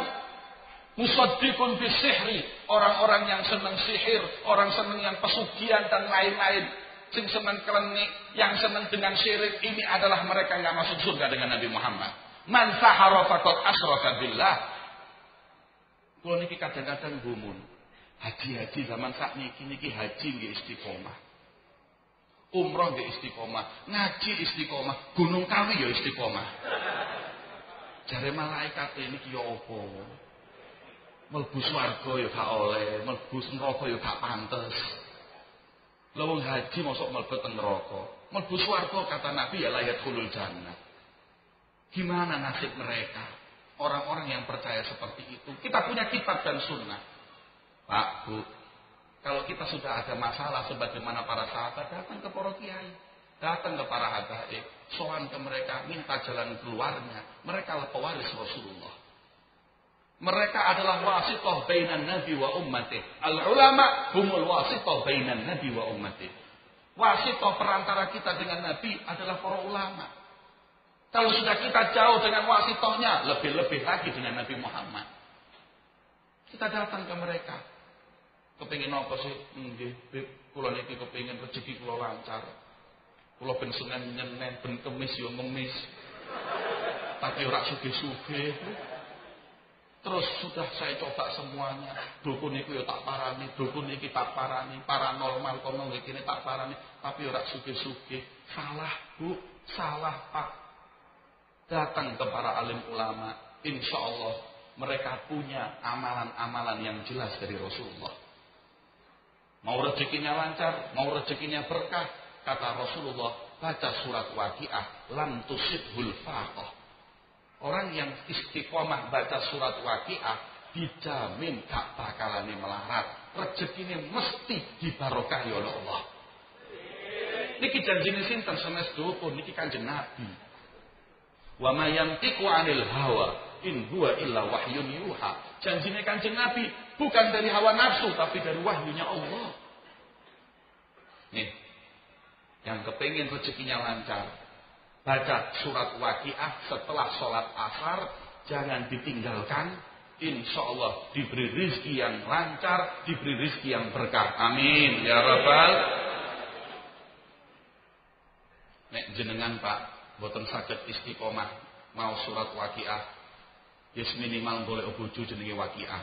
musaddiqun bisihri, orang-orang yang senang sihir, orang senang yang pesugihan dan lain-lain, sing senang klenik, yang senang dengan syirik, ini adalah mereka yang masuk surga dengan Nabi Muhammad. Man sahara faqad asyraka billah. Kulo niki kadang-kadang gumun. Haji-haji zaman sakniki niki haji nggih istiqomah. Umroh nggih istiqomah, ngaji istiqomah, Gunung Kawi ya istiqomah. Jare malaikat niki ya apa? Mlebu swarga ya gak oleh, mlebu neraka ya gak pantes. Lha wong haji mosok mlebu teng neraka. Mlebu swarga kata Nabi ya layat khulul jannah. Gimana nasib mereka? Orang-orang yang percaya seperti itu. Kita punya kitab dan sunnah. Pak, Bu, kalau kita sudah ada masalah sebagaimana para sahabat, datang ke para kiai. Datang ke para habaib, sowan ke mereka, minta jalan keluarnya. Mereka adalah pewaris Rasulullah. Mereka adalah wasithah bainan nabi wa ummati. Al ulama humul wasithah bainan nabi wa ummati. Wasithah perantara kita dengan nabi adalah para ulama. Kalau sudah kita jauh dengan wasithahnya, lebih-lebih lagi dengan Nabi Muhammad. Kita datang ke mereka. Kepengin apa sih? Nggih, kula niki kepengin rezeki kula lancar. Kula ben Senin nyenen, ben Kemis yo ngemis. Tapi ora sugih-sugih. Terus sudah saya coba semuanya. Dukun niku yo tak parani, dukun iki tak parani, paranormal kono iki tak parani, tapi ora sugih-sugih. Salah, Bu, salah, Pak. Datang ke para alim ulama, insya Allah mereka punya amalan-amalan yang jelas dari Rasulullah. Mau rezekinya lancar, mau rezekinya berkah, kata Rasulullah, baca surat Waqiah, lam tusibhul faqah. Orang yang istiqomah baca surat Waqiah dijamin gak bakalan melarat, rezekinya mesti dibarokahi oleh Allah. Niki janjine sinten sanes dukun, niki Kanjeng Nabi. Wa ma yantiqu 'anil hawa in huwa illa wahyun yuha. Janjine Kanjeng Nabi bukan dari hawa nafsu tapi dari wahyunya Allah. Nih, yang kepengin rezekinya lancar, baca surat Waqiah setelah sholat asar, jangan ditinggalkan. Insya Allah diberi rezeki yang lancar, diberi rezeki yang berkah. Amin ya rabbal. Nek jenengan Pak boten saged istiqomah mau surat Waqiah, yes minimal boleh bojo jenenge Waqiah.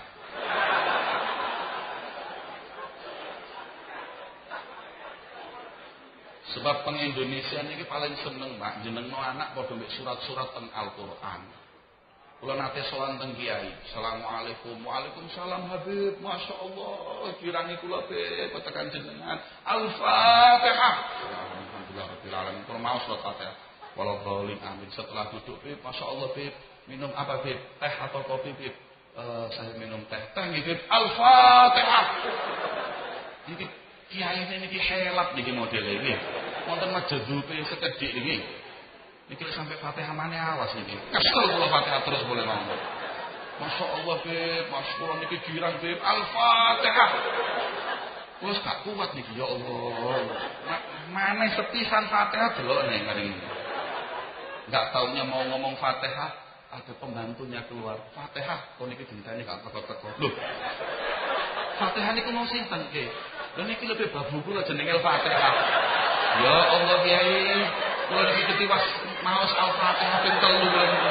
Sebab peng Indonesia niki paling seneng Pak jenengno anak padha mbek surat-surat teng Al-Qur'an. Kula nate sowan teng kiai, Assalamualaikum. Waalaikumsalam Habib, masyaallah. Kirani kula petekan jenengan. Al-Fatihah. Alhamdulillah rabbil alamin. Kula maos surat Fatihah. Walau bauling amin. Setelah duduk, Bib, Masya Allah, Bib, minum apa, Bib? Teh atau kopi, Bib? Saya minum teh. Teh, Bib. Al-Fatihah. Ini kiai ini helat nih modelnya ini. Wonten majedupe sekedik ini. Ini sampai Fatihah mana awas ini. Kesel kalau Fatihah terus boleh ngomong. Masya Allah, Bib. Masya Allah, ini girang, Bib. Al-Fatihah. Terus gak kuat nih, ya Allah. Mana sepisan Fatihah delok nih ngaring ini. Gak taunya mau ngomong Fatihah, ada pembantunya keluar. Fatihah, kok niki dinteni gak teko-teko. Loh. Fatihah niku mau sinten nggih? Lha niki lebih babu kula jenenge Fatihah. Ya Allah Kiai, kula niki ketiwas maos Al-Fatihah ping 3 kula niki.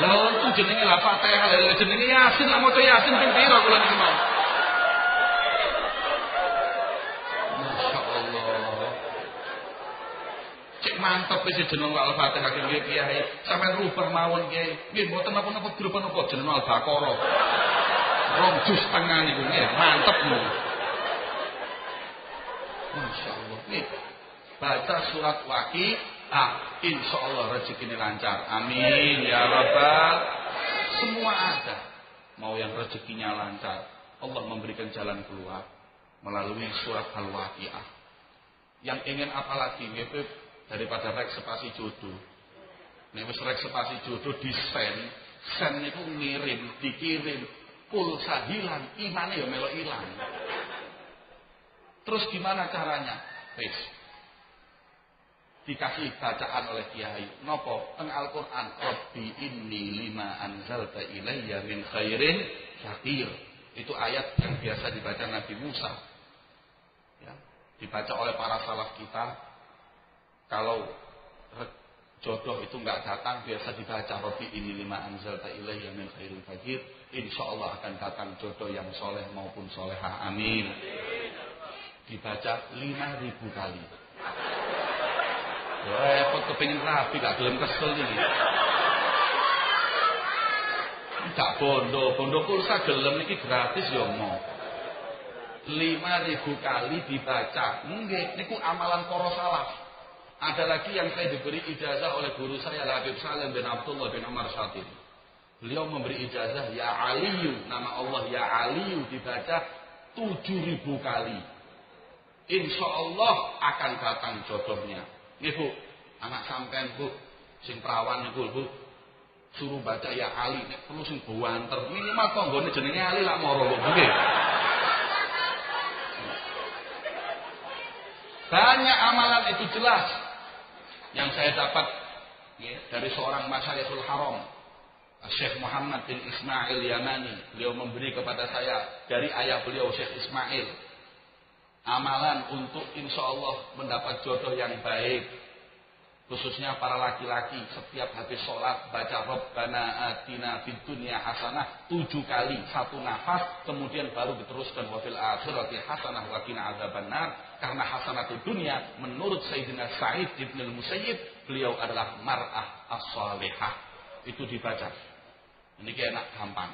Lah untu jenenge la Fatihah, lha jenenge Yasin, lah maca Yasin ping pira kula niki mau. Mantap wis jeneng Al-Fatihah nggih Kiai. Sampeyan rubah mawon Kiai. Nggih mboten napa-napa grup napa jeneng Al-Baqarah. 2 juz setengah niku nggih. Mantep niku. Masyaallah. Nih. Baca surat Waqiah, insyaallah rezekine lancar. Amin ya rabbal. Semua ada. Mau yang rezekinya lancar, Allah memberikan jalan keluar melalui surat Al-Waqiah. Yang ingin apalagi nggih daripada rek spasi jodoh. Nek wis rek spasi jodoh disen niku ngirim, dikirim, pulsa hilang, imane ya melok ilang. Terus gimana caranya? Wis dikasih bacaan oleh kiai. Napa? Teng Al-Qur'an, Rabbi inni lima anzalta ilayya min khairin fakir. Itu ayat yang biasa dibaca Nabi Musa. Ya, dibaca oleh para salaf kita. Kalau jodoh itu enggak datang, biasa dibaca Rabbi ini lima anzalta ilayya min khairin fakir. Insyaallah akan datang jodoh yang soleh maupun solehah. Amin. Dibaca 5.000 kali. Repot kepengin rapi gak gelem kesel iki. Gak bondo pulsa gelem iki gratis ya mau. 5.000 kali dibaca. Nggih, niku amalan para salaf. Ada lagi yang saya diberi ijazah oleh guru saya Habib Salim bin Abdullah bin Umar Syatib. Beliau memberi ijazah ya Aliyu, nama Allah ya Aliyu dibaca 7.000 kali. Insya Allah akan datang jodohnya. Nggih Bu, anak sampean Bu, sing perawan niku Bu, suruh baca ya Ali, nek perlu sing buanter. Minimal tanggane jenenge Ali lak moro Bu. Nggih. Banyak amalan itu jelas yang saya dapat dari seorang Masyayikhul Haram, Syekh Muhammad bin Ismail Yamani. Beliau memberi kepada saya dari ayah beliau Syekh Ismail amalan untuk insya Allah mendapat jodoh yang baik, khususnya para laki-laki. Setiap habis sholat baca Rabbana atina fid dunya hasanah 7 kali, 1 nafas, kemudian baru diteruskan wa fil akhirati hasanah wa qina adzabannar. Karena hasanatul dunya menurut Sayyidina Sa'id ibn al-Musayyib, beliau adalah mar'ah as-salihah. Itu dibaca. Ini enak, gampang.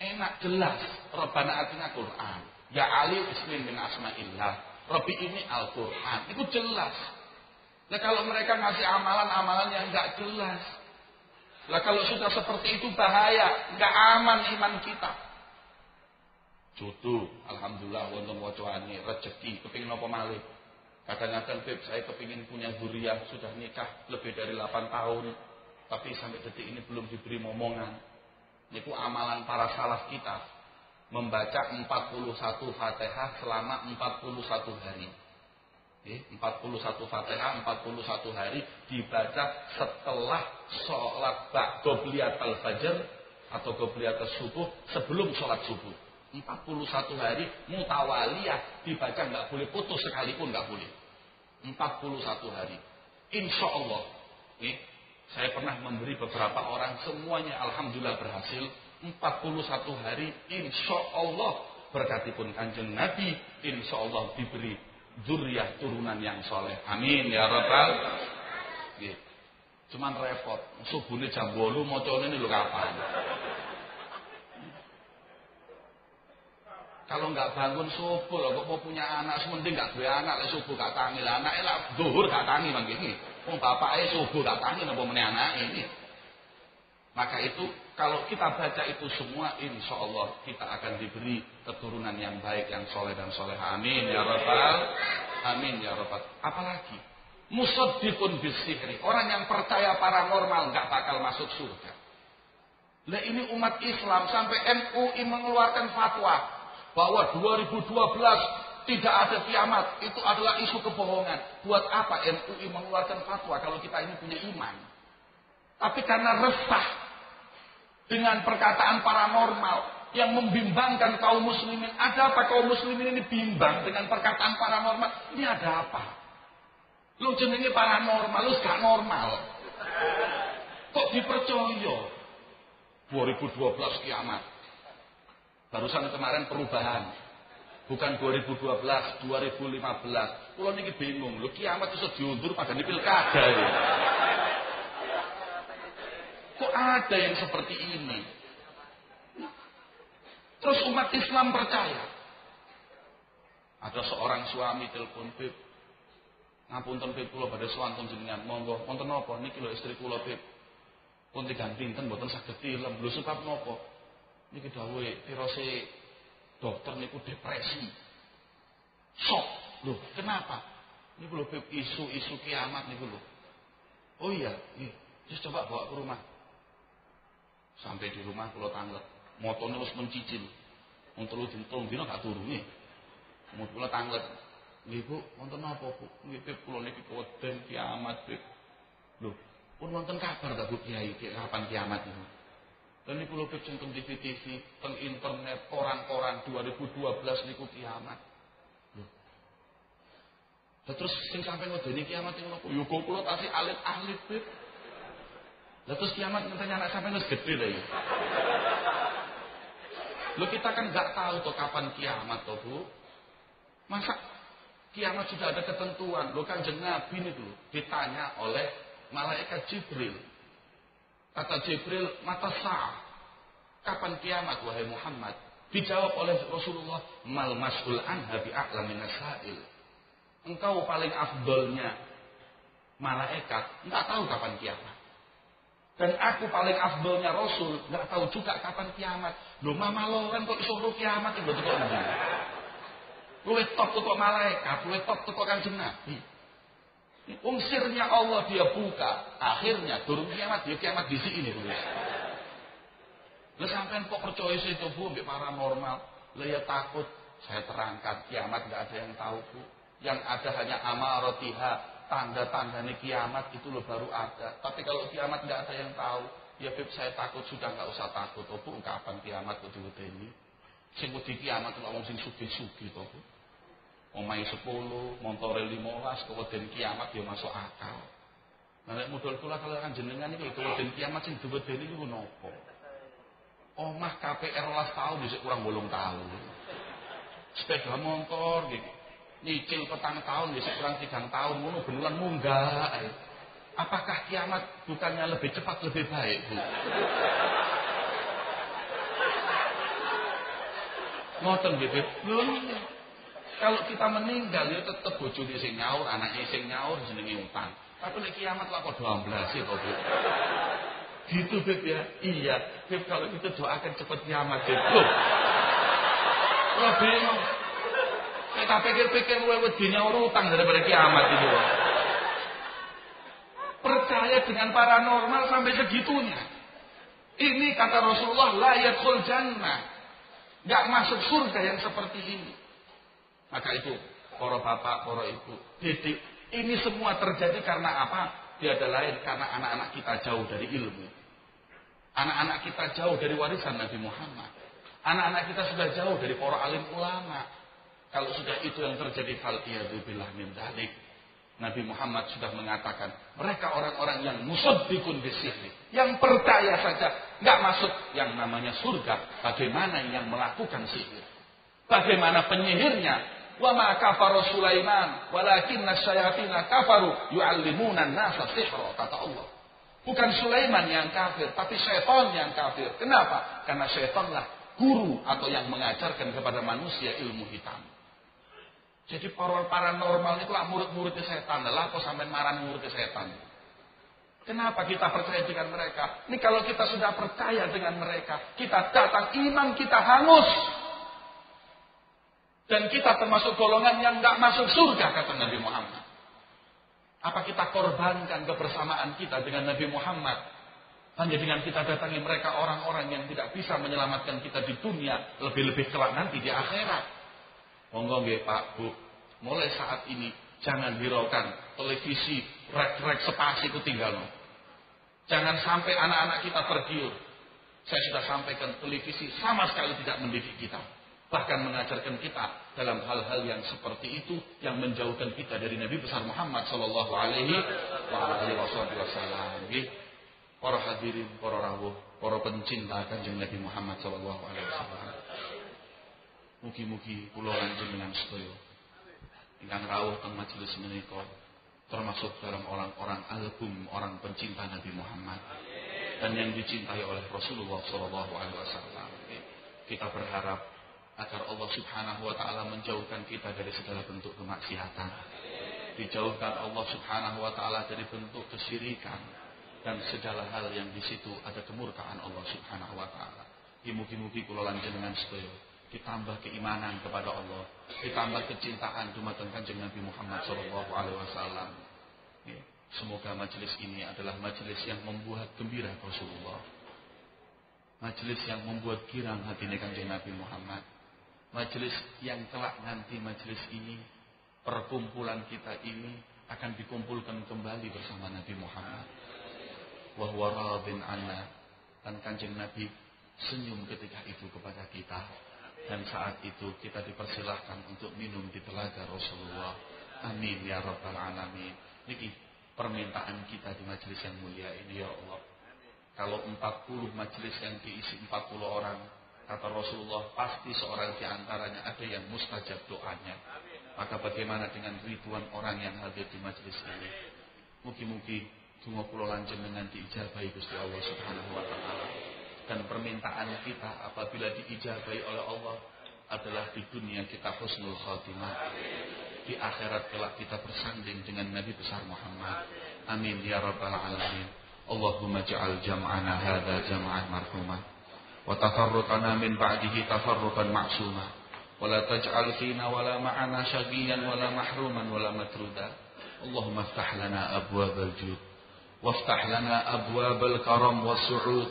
Enak, jelas. Rabbana atina Quran. Ya Ali ismin min asma'illah. Rabbi ini Al-Quran. Itu jelas. Nah kalau mereka ngasih amalan-amalan yang enggak jelas. Nah kalau sudah seperti itu bahaya. Enggak aman iman kita. Jodoh, alhamdulillah wonten wajane, rezeki, kepingin apa malih. Kadang-kadang Beb, saya kepingin punya zuriat, sudah nikah lebih dari 8 tahun, tapi sampai detik ini belum diberi momongan. Itu amalan para salaf kita, membaca 41 Fatihah selama 41 hari. 41 Fatihah 41 hari dibaca setelah sholat qobliyatul fajr atau qobliyatul subuh, sebelum sholat subuh. 41 hari mutawaliyah dibaca, nggak boleh putus sekalipun, nggak boleh. 41 hari. Insya Allah, saya pernah memberi beberapa orang, semuanya alhamdulillah berhasil. 41 hari, insya Allah berkatipun Kanjeng Nabi, insya Allah diberi dzurriyyah turunan yang soleh. Amin ya rabbal. Cuman repot, subuhnya jam 8 mocone ini lho kapan? Kalau nggak bangun subuh loh, kok mau punya anak, sementing nggak punya anak, lah subuh gak tangi lah, anaknya lah zuhur gak tangi bang gini, bapaknya subuh gak tangi, nopo meneh anak ini. Maka itu kalau kita baca itu semua, insya Allah kita akan diberi keturunan yang baik, yang soleh dan soleh. Amin ya rabbal, amin ya rabbal. Apalagi musaddiqun bisihri, orang yang percaya paranormal nggak bakal masuk surga. Lah ini umat Islam sampai MUI mengeluarkan fatwa bahwa 2012 tidak ada kiamat, itu adalah isu kebohongan. Buat apa MUI mengeluarkan fatwa kalau kita ini punya iman? Tapi karena resah dengan perkataan paranormal yang membimbangkan kaum muslimin. Ada apa kaum muslimin ini bimbang dengan perkataan paranormal? Ini ada apa? Lu jenenge paranormal, lu gak normal. Kok dipercaya? 2012 kiamat. Barusan kemarin perubahan. Bukan 2012, 2015. Kulo niki bingung, lho kiamat iso diundur padahal pilkada ya. Kok ada yang seperti ini? Terus umat Islam percaya. Ada seorang suami telepon, Beb, ngapunten Beb, kula badhe swanten jenengan, monggo wonten napa niki lho istri kula Beb. Pun tigang pinten mboten saged tilem. Lho sebab napa? Niki dawuhe pirose dokter niku depresi. Shock. Lho, kenapa? Niku lho Beb, isu-isu kiamat niku lho. Oh iya, nggih. Terus coba bawa ke rumah. Sampai di rumah kula tanglet. Motone wis mencicil. Wong telu dina gak turu nggih. Kemudian kula tanglet. Nggih Bu, wonten napa Bu? Nggih Beb, kula niki keweden kiamat Beb. Lho, pun wonten kabar tak Bu Kiai kapan kiamat niku? Dan niku lho Beb teng TV-TV, teng internet, koran-koran 2012 niku kiamat. Lho. Terus sing sampeyan ngedeni kiamat niku napa? Yo kula tasih alit-alit Beb. Lah terus kiamat ngenteni anak sampeyan wis gedhe lho. Lho kita kan enggak tahu tuh kapan kiamat toh Bu. Masa kiamat sudah ada ketentuan. Lho Kanjeng Nabi niku ditanya oleh malaikat Jibril. Kata Jibril, mata sa'ah. Kapan kiamat wahai Muhammad? Dijawab oleh Rasulullah, mal mas'ul anha bi'a'la minas sa'il. Engkau paling afdolnya malaikat, enggak tahu kapan kiamat. Dan aku paling afdolnya Rasul, enggak tahu juga kapan kiamat. Lho mama lo kan kok iso kiamat itu kok ndi? Luwih top kok malaikat, luwih top kok Kanjeng Nabi. Sirnya Allah dia buka. Akhirnya turun kiamat, dia kiamat di sini. Lah sampean kok percaya sih itu Bu, mbek paranormal? Lah ya takut. Saya terangkan, kiamat enggak ada yang tahu Bu. Yang ada hanya amaratiha, tanda-tandanya kiamat itu loh baru ada. Tapi kalau kiamat enggak ada yang tahu, ya Beb saya takut sudah enggak usah takut. Oh Bu, kapan kiamat wedi-wedi ini? Sing wedi kiamat kok wong sing sugih-sugih to Bu. Omahe 10, montore 15, keweden kiamat ya masuk akal. Nah nek modal kula kalian jenengan iki keweden kiamat sing diwedeni niku napa? Omah KPR 12 tahun dhisik kurang 8 tahun. Sepeda motor gitu. Nyicil 4 tahun dhisik kurang 3 tahun ngono benulan munggah. Apakah kiamat bukannya lebih cepat lebih baik, Bu? Ngoten nggih, Bu. Kalau kita meninggal ya tetap bojone sing nyaur, anaknya sing nyaur jenenge utang. Tapi nek kiamat lah kok 12 ya kok, Bu. Gitu, Beb ya. Iya, Beb kalau itu doakan cepat kiamat, Beb. Loh, bingung. Kita pikir-pikir luwih wedi nyaur utang daripada kiamat itu. Percaya dengan paranormal sampai segitunya. Ini kata Rasulullah la yadkhul jannah. Enggak masuk surga yang seperti ini. Maka itu, para bapak, para ibu, didik, ini semua terjadi karena apa? Tiada lain karena anak-anak kita jauh dari ilmu. Anak-anak kita jauh dari warisan Nabi Muhammad. Anak-anak kita sudah jauh dari para alim ulama. Kalau sudah itu yang terjadi, fal'iyadzubillah min dzalik. Nabi Muhammad sudah mengatakan, mereka orang-orang yang musaddiqun bisihri, yang percaya saja, enggak masuk yang namanya surga. Bagaimana yang melakukan sihir? Bagaimana penyihirnya? Wa ma kafara Sulaiman walakinna syayatina kafaru yu'allimuna an-nasa sihra, kata Allah. Bukan Sulaiman yang kafir, tapi syaitan yang kafir. Kenapa? Karena syaitanlah guru atau yang mengajarkan kepada manusia ilmu hitam. Jadi paranormal itu lah murid-muridnya setan. Lah kok sampai marah muridnya setan? Kenapa kita percaya dengan mereka? Ini kalau kita sudah percaya dengan mereka, kita datang iman kita hangus. Dan kita termasuk golongan yang enggak masuk surga, kata Nabi Muhammad. Apa kita korbankan kebersamaan kita dengan Nabi Muhammad hanya dengan kita datangi mereka orang-orang yang tidak bisa menyelamatkan kita di dunia, lebih-lebih kelak nanti di akhirat? Monggo nggih Pak, Bu. Mulai saat ini jangan hiraukan televisi, rek-rek spasi itu tinggal. Jangan sampai anak-anak kita tergiur. Saya sudah sampaikan, televisi sama sekali tidak mendidik kita. Bahkan mengajarkan kita dalam hal-hal yang seperti itu, yang menjauhkan kita dari Nabi besar Muhammad sallallahu alaihi wasallam. Para hadirin, para rawuh, para pencinta Kanjeng Nabi Muhammad sallallahu alaihi wasallam. Mugi-mugi kula lanjenengan sedaya ingkang rawuh teng majelis menika termasuk dalam orang-orang album orang pencinta Nabi Muhammad dan yang dicintai oleh Rasulullah sallallahu alaihi wasallam. Kita berharap agar Allah Subhanahu wa taala menjauhkan kita dari segala bentuk kemaksiatan. Dijauhkan Allah Subhanahu wa taala dari bentuk kesyirikan dan segala hal yang di situ ada kemurkaan Allah Subhanahu wa taala. Mugi-mugi kula lanjenengan sedaya ditambah keimanan kepada Allah, ditambah kecintaan dumateng Kanjeng Nabi Muhammad sallallahu alaihi wasallam. Semoga majelis ini adalah majelis yang membuat gembira Rasulullah. Majelis yang membuat girang hatinya Kanjeng Nabi Muhammad. Majelis yang kelak nanti majelis ini, perkumpulan kita ini akan dikumpulkan kembali bersama Nabi Muhammad. Wa huwa radin anna, dan Kanjeng Nabi senyum ketika itu kepada kita. Dan saat itu kita dipersilahkan untuk minum di telaga Rasulullah. Amin ya rabbal alamin. Niki permintaan kita di majelis yang mulia ini, ya Allah. Kalau 40 majelis yang diisi 40 orang, kata Rasulullah, pasti seorang di antaranya ada yang mustajab doanya. Maka bagaimana dengan ribuan orang yang hadir di majelis ini? Mugi-mugi donga kula lanjenengan diijabahi Gusti Allah Subhanahu wa taala. Dan permintaan kita apabila diijabahi oleh Allah adalah di dunia kita husnul khatimah, di akhirat kelak kita bersanding dengan Nabi besar Muhammad. Amin ya rabbal alamin. Allahumma ja'al jam'ana hadza jam'an marhumah wa tafarruqana min ba'dihi tafarruqan ma'suma wa la taj'al fina wa la ma'ana syaqiyan wa la mahruman wa la matruda Allahumma aftah lana abwabal jud waftah lana abwabal karam was-su'ud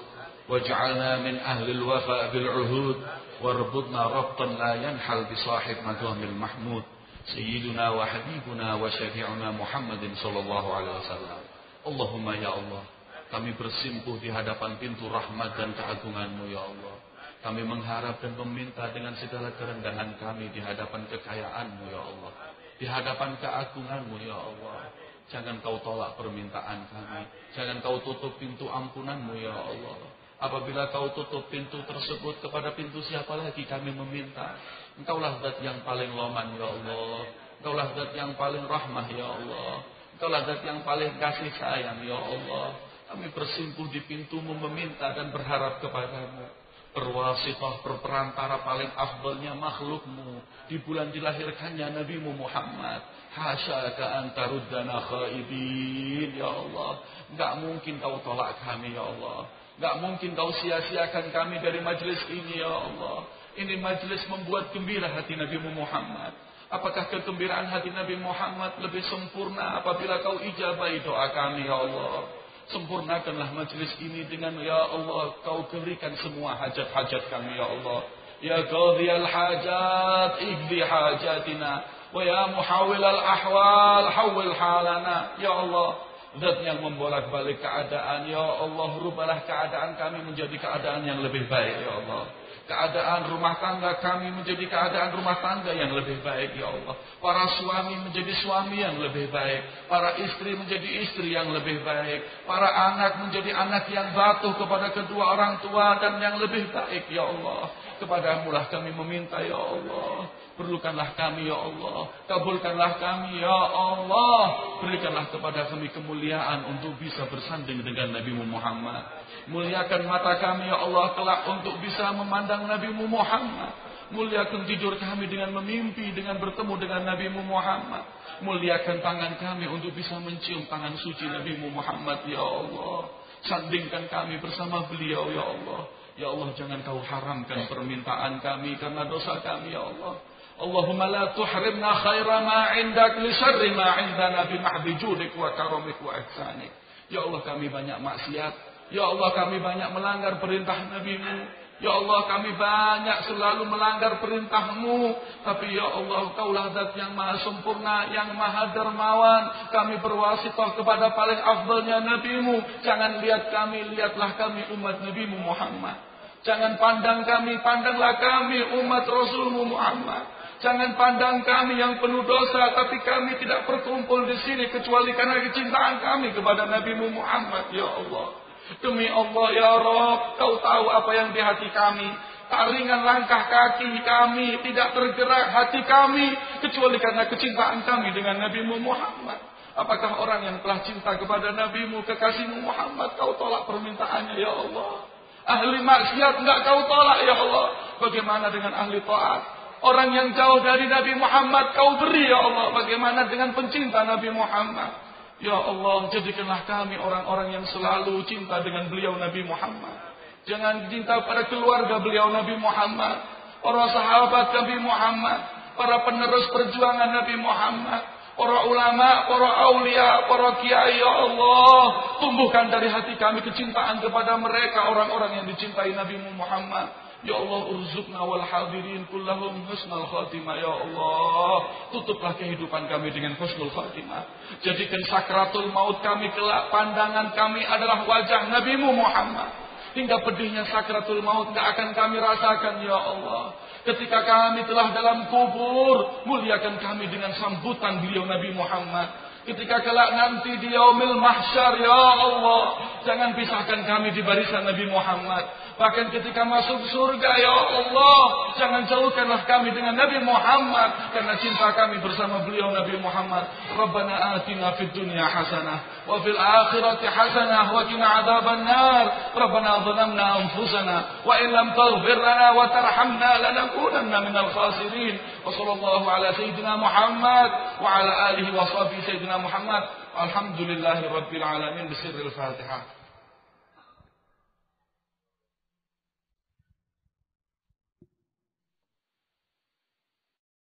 waj'alna min ahli al-wafa bil 'uhud warbudna rabtan la yanhal bi sahib madhamil mahmud sayyiduna wa habibuna wa syafi'una Muhammadin sallallahu alaihi wasallam. Allahumma ya Allah, kami bersimpuh di hadapan pintu rahmat dan keagungan-Mu ya Allah. Kami mengharap dan meminta dengan segala kerendahan kami di hadapan kekayaan-Mu ya Allah, di hadapan keagungan-Mu ya Allah. Jangan Kau tolak permintaan kami, jangan Kau tutup pintu ampunan-Mu ya Allah. Apabila Kau tutup pintu tersebut, kepada pintu siapa lagi kami meminta? Engkaulah zat yang paling loman ya Allah, Engkaulah zat yang paling rahmah ya Allah, Engkaulah zat yang paling kasih sayang ya Allah. Kami bersimpuh di pintu-Mu meminta dan berharap kepada-Mu. Perwasitah, perperantara paling afdalnya makhluk-Mu di bulan dilahirkannya Nabi-Mu Muhammad. Hasyaka anta ruddana khaibin ya Allah. Enggak mungkin Kau tolak kami ya Allah, enggak mungkin Kau sia-siakan kami dari majlis ini ya Allah. Ini majlis membuat gembira hati Nabi-Mu Muhammad. Apakah kegembiraan hati Nabi Muhammad lebih sempurna apabila Kau ijabahi doa kami ya Allah? Sempurnakanlah majlis ini dengan ya Allah, Kau berikan semua hajat-hajat kami ya Allah. Ya qadhiyal hajat iqdi hajatina wa ya muhawwilal ahwal hawwil halana ya Allah. Zat yang membolak-balik keadaan ya Allah, rubahlah keadaan kami menjadi keadaan yang lebih baik ya Allah. Keadaan rumah tangga kami menjadi keadaan rumah tangga yang lebih baik ya Allah. Para suami menjadi suami yang lebih baik, para istri menjadi istri yang lebih baik, para anak menjadi anak yang patuh kepada kedua orang tua dan yang lebih baik ya Allah. Kepadamu lah kami meminta ya Allah. Perlukanlah kami ya Allah, kabulkanlah kami ya Allah. Berikanlah kepada kami kemuliaan untuk bisa bersanding dengan Nabi Muhammad. Muliakan mata kami ya Allah kelak untuk bisa memandang Nabi Muhammad. Muliakan tidur kami dengan memimpi, dengan bertemu dengan Nabi Muhammad. Muliakan tangan kami untuk bisa mencium tangan suci Nabi Muhammad ya Allah. Sandingkan kami bersama beliau ya Allah. Ya Allah, jangan Kau haramkan permintaan kami karena dosa kami ya Allah. Allahumma la tuhrimna khaira ma indak li syarri ma indana bi mahdi judik wa karamik wa ihsanik. Ya Allah, kami banyak maksiat. Ya Allah, kami banyak melanggar perintah Nabi-Mu. Ya Allah, kami banyak selalu melanggar perintah-Mu. Tapi ya Allah, Kaulah zat yang maha sempurna, yang maha dermawan. Kami berwasitah kepada paling afdalnya Nabi-Mu. Jangan lihat kami, lihatlah kami umat Nabi-Mu Muhammad. Jangan pandang kami, pandanglah kami umat Rasul-Mu Muhammad. Jangan pandang kami yang penuh dosa, tapi kami tidak berkumpul di sini kecuali karena kecintaan kami kepada Nabi-Mu Muhammad. Ya Allah, demi Allah ya Rabb, Kau tahu apa yang di hati kami. Tak ringan langkah kaki kami, tidak tergerak hati kami kecuali karena kecintaan kami dengan Nabi-Mu Muhammad. Apakah orang yang telah cinta kepada Nabi-Mu, kekasih-Mu Muhammad, Kau tolak permintaannya ya Allah? Ahli maksiat enggak Kau tolak ya Allah. Bagaimana dengan ahli taat? Orang yang jauh dari Nabi Muhammad Kau beri ya Allah. Bagaimana dengan pencinta Nabi Muhammad? Ya Allah, jadikanlah kami orang-orang yang selalu cinta dengan beliau Nabi Muhammad. Jangan cinta pada keluarga beliau Nabi Muhammad, para sahabat Nabi Muhammad, para penerus perjuangan Nabi Muhammad, para ulama, para aulia, para kiai. Ya Allah, tumbuhkan dari hati kami kecintaan kepada mereka, orang-orang yang dicintai Nabi Muhammad. Ya Allah, urzuqna wal hadirin kullahum husnul khatimah. Ya Allah, tutuplah kehidupan kami dengan husnul khatimah. Jadikan sakratul maut kami kelak, pandangan kami adalah wajah Nabi-Mu Muhammad. Hingga pedihnya sakratul maut tidak akan kami rasakan ya Allah. Ketika kami telah dalam kubur, muliakan kami dengan sambutan beliau Nabi Muhammad. Ketika kelak nanti di yaumil mahsyar ya Allah, jangan pisahkan kami di barisan Nabi Muhammad. Bahkan ketika masuk surga ya Allah, jangan jauhkanlah kami dengan Nabi Muhammad, karena cinta kami bersama beliau Nabi Muhammad. Rabbana atina fid dunya hasanah wa fil akhirati hasanah wa qina adzaban nar. Rabbana zalamna anfusana wa in lam taghfir lana wa tarhamna lanakunanna minal khasirin. Wa sallallahu ala sayyidina Muhammad wa ala alihi wa sahbihi sayyidina Muhammad. Alhamdulillahi rabbil alamin. Bisirril Fatihah.